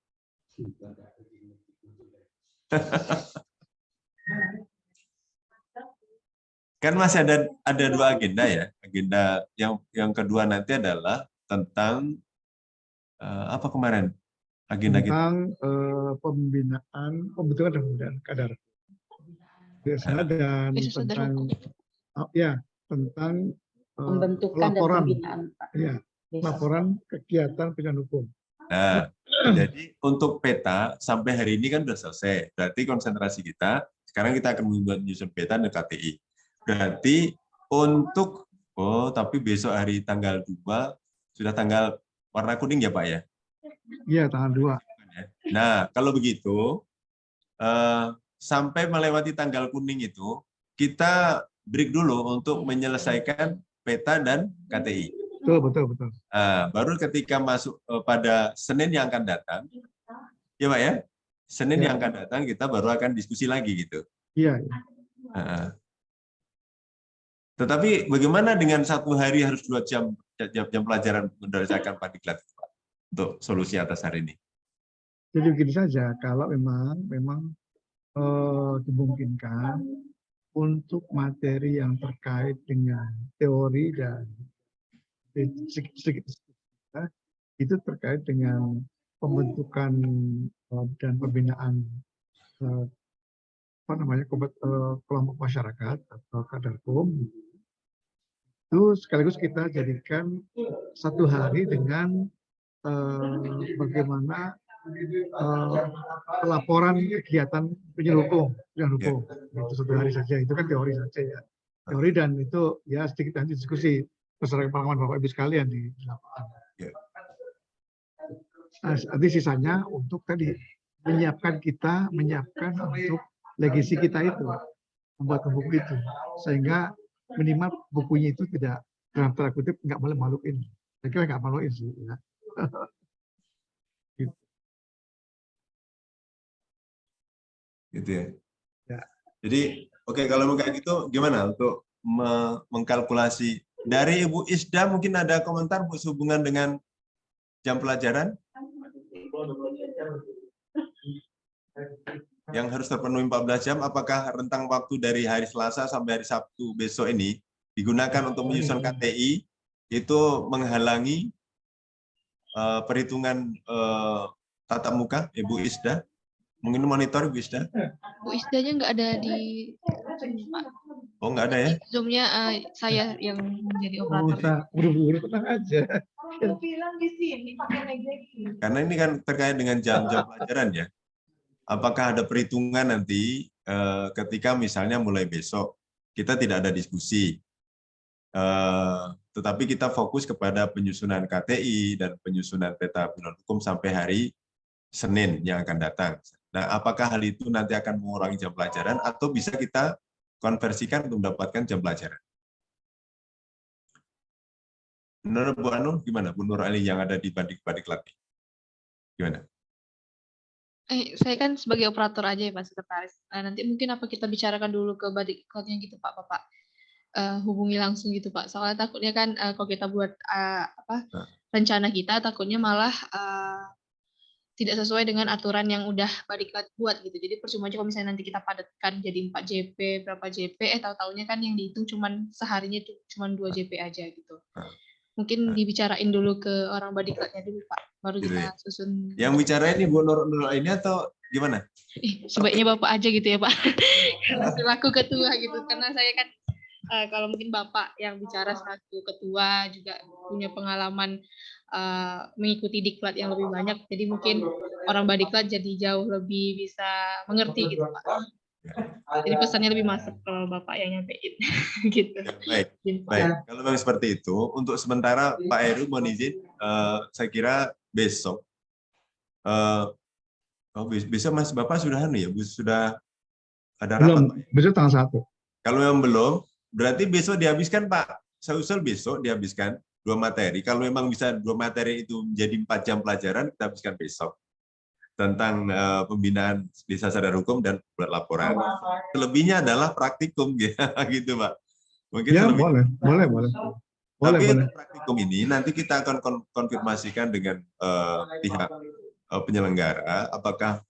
Kan masih ada 2 agenda ya. Agenda yang kedua nanti adalah tentang apa kemarin agenda tentang pembentukan dan pembinaan kadar desa dan tentang Pembentukan laporan, dan pembinaan Pak. Ya, laporan kegiatan penyuluhan hukum. Nah, jadi untuk peta sampai hari ini kan sudah selesai. Berarti konsentrasi kita sekarang kita akan menyusun peta dan KTI. Berarti untuk tapi besok hari tanggal 2 sudah tanggal warna kuning ya Pak ya? Iya, tanggal 2. Nah, kalau begitu sampai melewati tanggal kuning itu kita break dulu untuk menyelesaikan peta dan KTI. Betul. Baru ketika masuk pada Senin yang akan datang, ya Pak ya, Senin yang akan datang kita baru akan diskusi lagi gitu. Iya. Tetapi bagaimana dengan 1 hari harus 2 jam pelajaran berdasarkan Padiklat untuk solusi atas hari ini? Jadi begini saja, kalau memang dimungkinkan untuk materi yang terkait dengan teori dan itu terkait dengan pembentukan dan pembinaan kelompok masyarakat atau kadarkum, itu sekaligus kita jadikan 1 hari dengan bagaimana laporan kegiatan penyuluhan hukum. Itu 1 hari saja, itu kan teori saja ya. Teori dan itu ya sedikit nanti diskusi berdasarkan pengalaman Bapak Ibu sekalian di lapangan. Nanti sisanya untuk tadi menyiapkan untuk legasi kita itu, membuat buku itu, sehingga minimal bukunya itu tidak dalam tanda kutip nggak boleh maluin. Saya kira nggak maluin sih. Ya. Gitu ya. Ya. Jadi oke, kalau kayak gitu gimana untuk mengkalkulasi dari Ibu Isda, mungkin ada komentar Bu sehubungan dengan jam pelajaran yang harus terpenuhi 14 jam, apakah rentang waktu dari hari Selasa sampai hari Sabtu besok ini digunakan untuk menyusun KTI itu menghalangi perhitungan tatap muka Ibu Isda? Mungkin monitor Ibu Isda? Bu Isdanya nggak ada di Zoom, Pak. Oh, nggak ada ya? Zoom-nya saya yang menjadi Oh, operator. buru-buru tenang aja. Karena ini kan terkait dengan jam-jam pelajaran ya. Apakah ada perhitungan nanti ketika misalnya mulai besok kita tidak ada diskusi, tetapi kita fokus kepada penyusunan KTI dan penyusunan peta penyuluhan hukum sampai hari Senin yang akan datang. Nah, apakah hal itu nanti akan mengurangi jam pelajaran atau bisa kita konversikan untuk mendapatkan jam pelajaran? Menurut Bu Anu, gimana? Bu Nur Ali yang ada di Badiklat? Gimana? Saya kan sebagai operator aja ya Pak Sekretaris. Nanti mungkin apa kita bicarakan dulu ke Badiklatnya gitu Pak, Bapak. Hubungi langsung gitu Pak. Soalnya takutnya kan kalau kita buat rencana kita, takutnya malah tidak sesuai dengan aturan yang udah Badiklat buat gitu. Jadi percuma aja kalau misalnya nanti kita padatkan jadi 4 JP, berapa JP, tahu-taunya kan yang dihitung cuman seharinya itu cuman 2 JP aja gitu. Mungkin dibicarain dulu ke orang Badiklatnya dulu Pak, baru Gitu kita ya. susun. Yang bicara ini Bu Nur ini atau gimana? Sebaiknya Bapak aja gitu ya Pak. Karena selaku ketua gitu. Karena saya kan kalau mungkin Bapak yang bicara selaku ketua juga punya pengalaman mengikuti diklat yang lebih banyak, jadi mungkin orang Badiklat jadi jauh lebih bisa mengerti gitu Pak. Jadi pesannya lebih masuk kalau Bapak yang nyampein gitu. Ya, baik. Kalau memang seperti itu, untuk sementara Pak Heru mohon izin, saya kira besok, besok Mas Bapak sudah sudah ada rapat? Belum, besok tanggal 1. Kalau memang belum, berarti besok dihabiskan Pak. Saya usul besok dihabiskan 2 materi. Kalau memang bisa 2 materi itu menjadi 4 jam pelajaran, kita habiskan besok. Tentang pembinaan desa sadar hukum dan buat laporan. Selebihnya adalah praktikum gitu Pak. Mungkin Ya, selebihnya. boleh. Tapi Boleh. praktikum ini nanti kita akan konfirmasikan dengan pihak penyelenggara apakah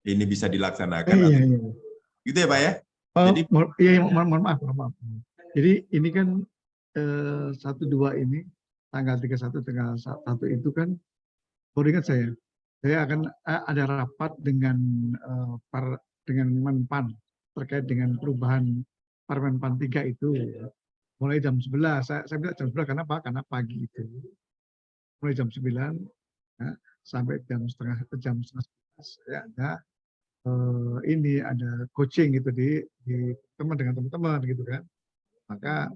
ini bisa dilaksanakan atau Iya. gitu ya Pak ya. Jadi mohon maaf. Jadi ini kan 1, 2 ini tanggal 31 tanggal 1 itu kan baru ingat saya akan ada rapat dengan Menpan terkait dengan perubahan Permenpan 3 itu mulai jam 11. Saya bilang jam 11 karena apa? Karena pagi itu. Mulai jam 9 ya, sampai jam setengah 11 ya, ini ada coaching gitu di teman dengan teman-teman gitu kan. Maka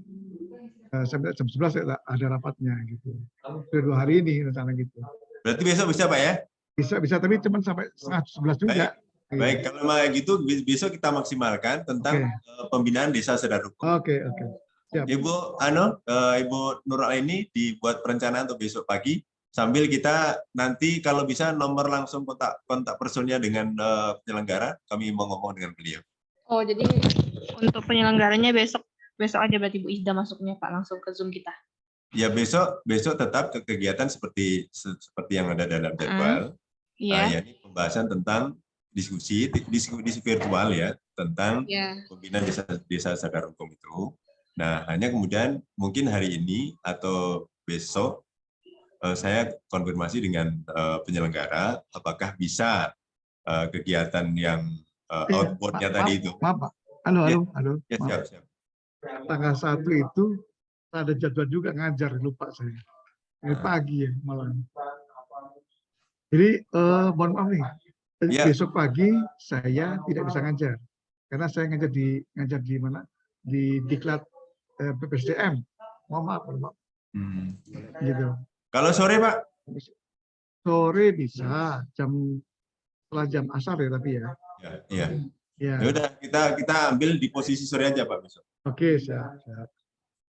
sampai jam 11 ada rapatnya gitu. Sudah 2 hari ini rencana gitu. Berarti besok bisa Pak ya? Bisa tapi cuma sampai setengah 11 juga. Baik, kalau memang gitu besok kita maksimalkan tentang pembinaan desa sadar hukum. Oke. Siap. Ibu Ibu Nur ini dibuat perencanaan untuk besok pagi. Sambil kita nanti kalau bisa nomor langsung kontak personnya dengan penyelenggara, kami mau ngomong dengan beliau. Oh, jadi untuk penyelenggaranya besok aja berarti Bu Isda masuknya Pak langsung ke Zoom kita. Ya besok tetap ke kegiatan seperti yang ada dalam jadwal. Iya. Yakni pembahasan tentang diskusi virtual ya tentang pembinaan desa sadar hukum itu. Nah, hanya kemudian mungkin hari ini atau besok saya konfirmasi dengan penyelenggara apakah bisa kegiatan yang outbound-nya tadi itu. Maaf Pak. Halo. Ya, siap. Tanggal 1 itu ada jadwal juga ngajar, lupa saya. Ini pagi ya malam. Jadi mohon maaf nih. Besok pagi saya tidak bisa ngajar karena saya ngajar di mana? Di Diklat PPSDM. Mohon maaf. Gitu. Kalau sore Pak? Sore bisa jam setelah jam asar ya tapi ya. Ya, iya. Ya. Ya udah, kita ambil di posisi sore aja Pak besok. Oke, siap, siap.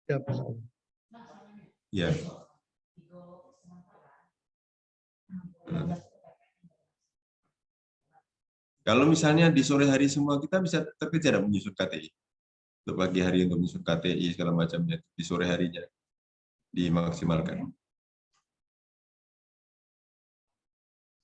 Siap, Insya Allah. Ya. Kalau misalnya di sore hari semua kita bisa terkejar menyusun KTI. Untuk pagi hari untuk menyusun KTI segala macamnya di sore harinya dimaksimalkan.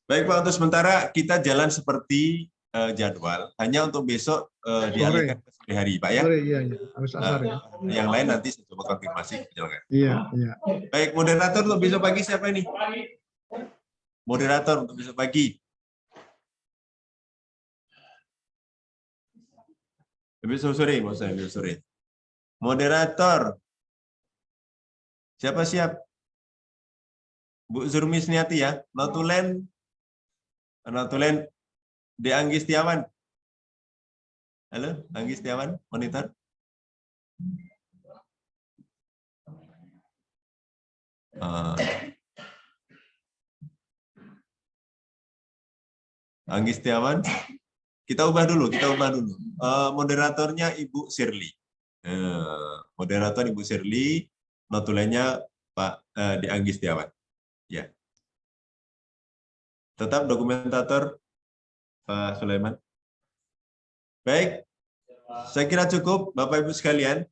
Baik Pak, untuk sementara kita jalan seperti jadwal. Hanya untuk besok dialihkan ke sore hari Pak ya. Sore, iya, iya. Harus asar ya. Yang lain nanti saya coba konfirmasi ke penyelenggara. Iya, iya. Baik, moderator untuk besok pagi siapa ini? Moderator untuk besok pagi. Besok sore, maksud saya besok sore. Moderator. Siapa siap? Bu Zurmi Sniati ya. Notulen De Anggi Setiawan. Halo, Anggi Setiawan, monitor. Anggi Setiawan. Kita ubah dulu. Moderatornya Ibu Shirley. Moderator Ibu Shirley, notulennya Pak De Anggi Setiawan. Ya. Tetap dokumentator Pak Sulaiman. Baik, saya kira cukup Bapak Ibu sekalian.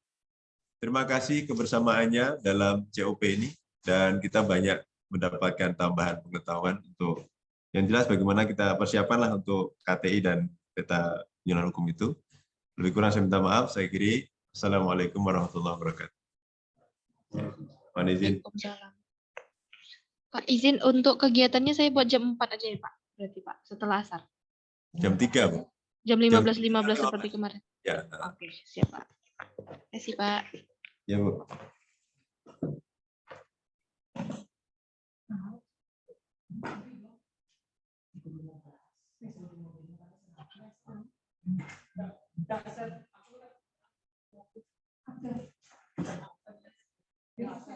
Terima kasih kebersamaannya dalam COP ini dan kita banyak mendapatkan tambahan pengetahuan untuk yang jelas bagaimana kita persiapanlah untuk KTI dan peta penyuluhan hukum itu. Lebih kurang saya minta maaf. Saya akhiri. Assalamualaikum warahmatullahi wabarakatuh. Mohon izin. Waalaikumsalam. Pak, izin untuk kegiatannya saya buat jam 4 aja ya Pak. Berarti Pak, setelah asar. Jam 3, Bu. Jam 15.15 seperti kemarin. Ya. Oke, siap Pak. Terima kasih Pak. Ya, Bu. Oke.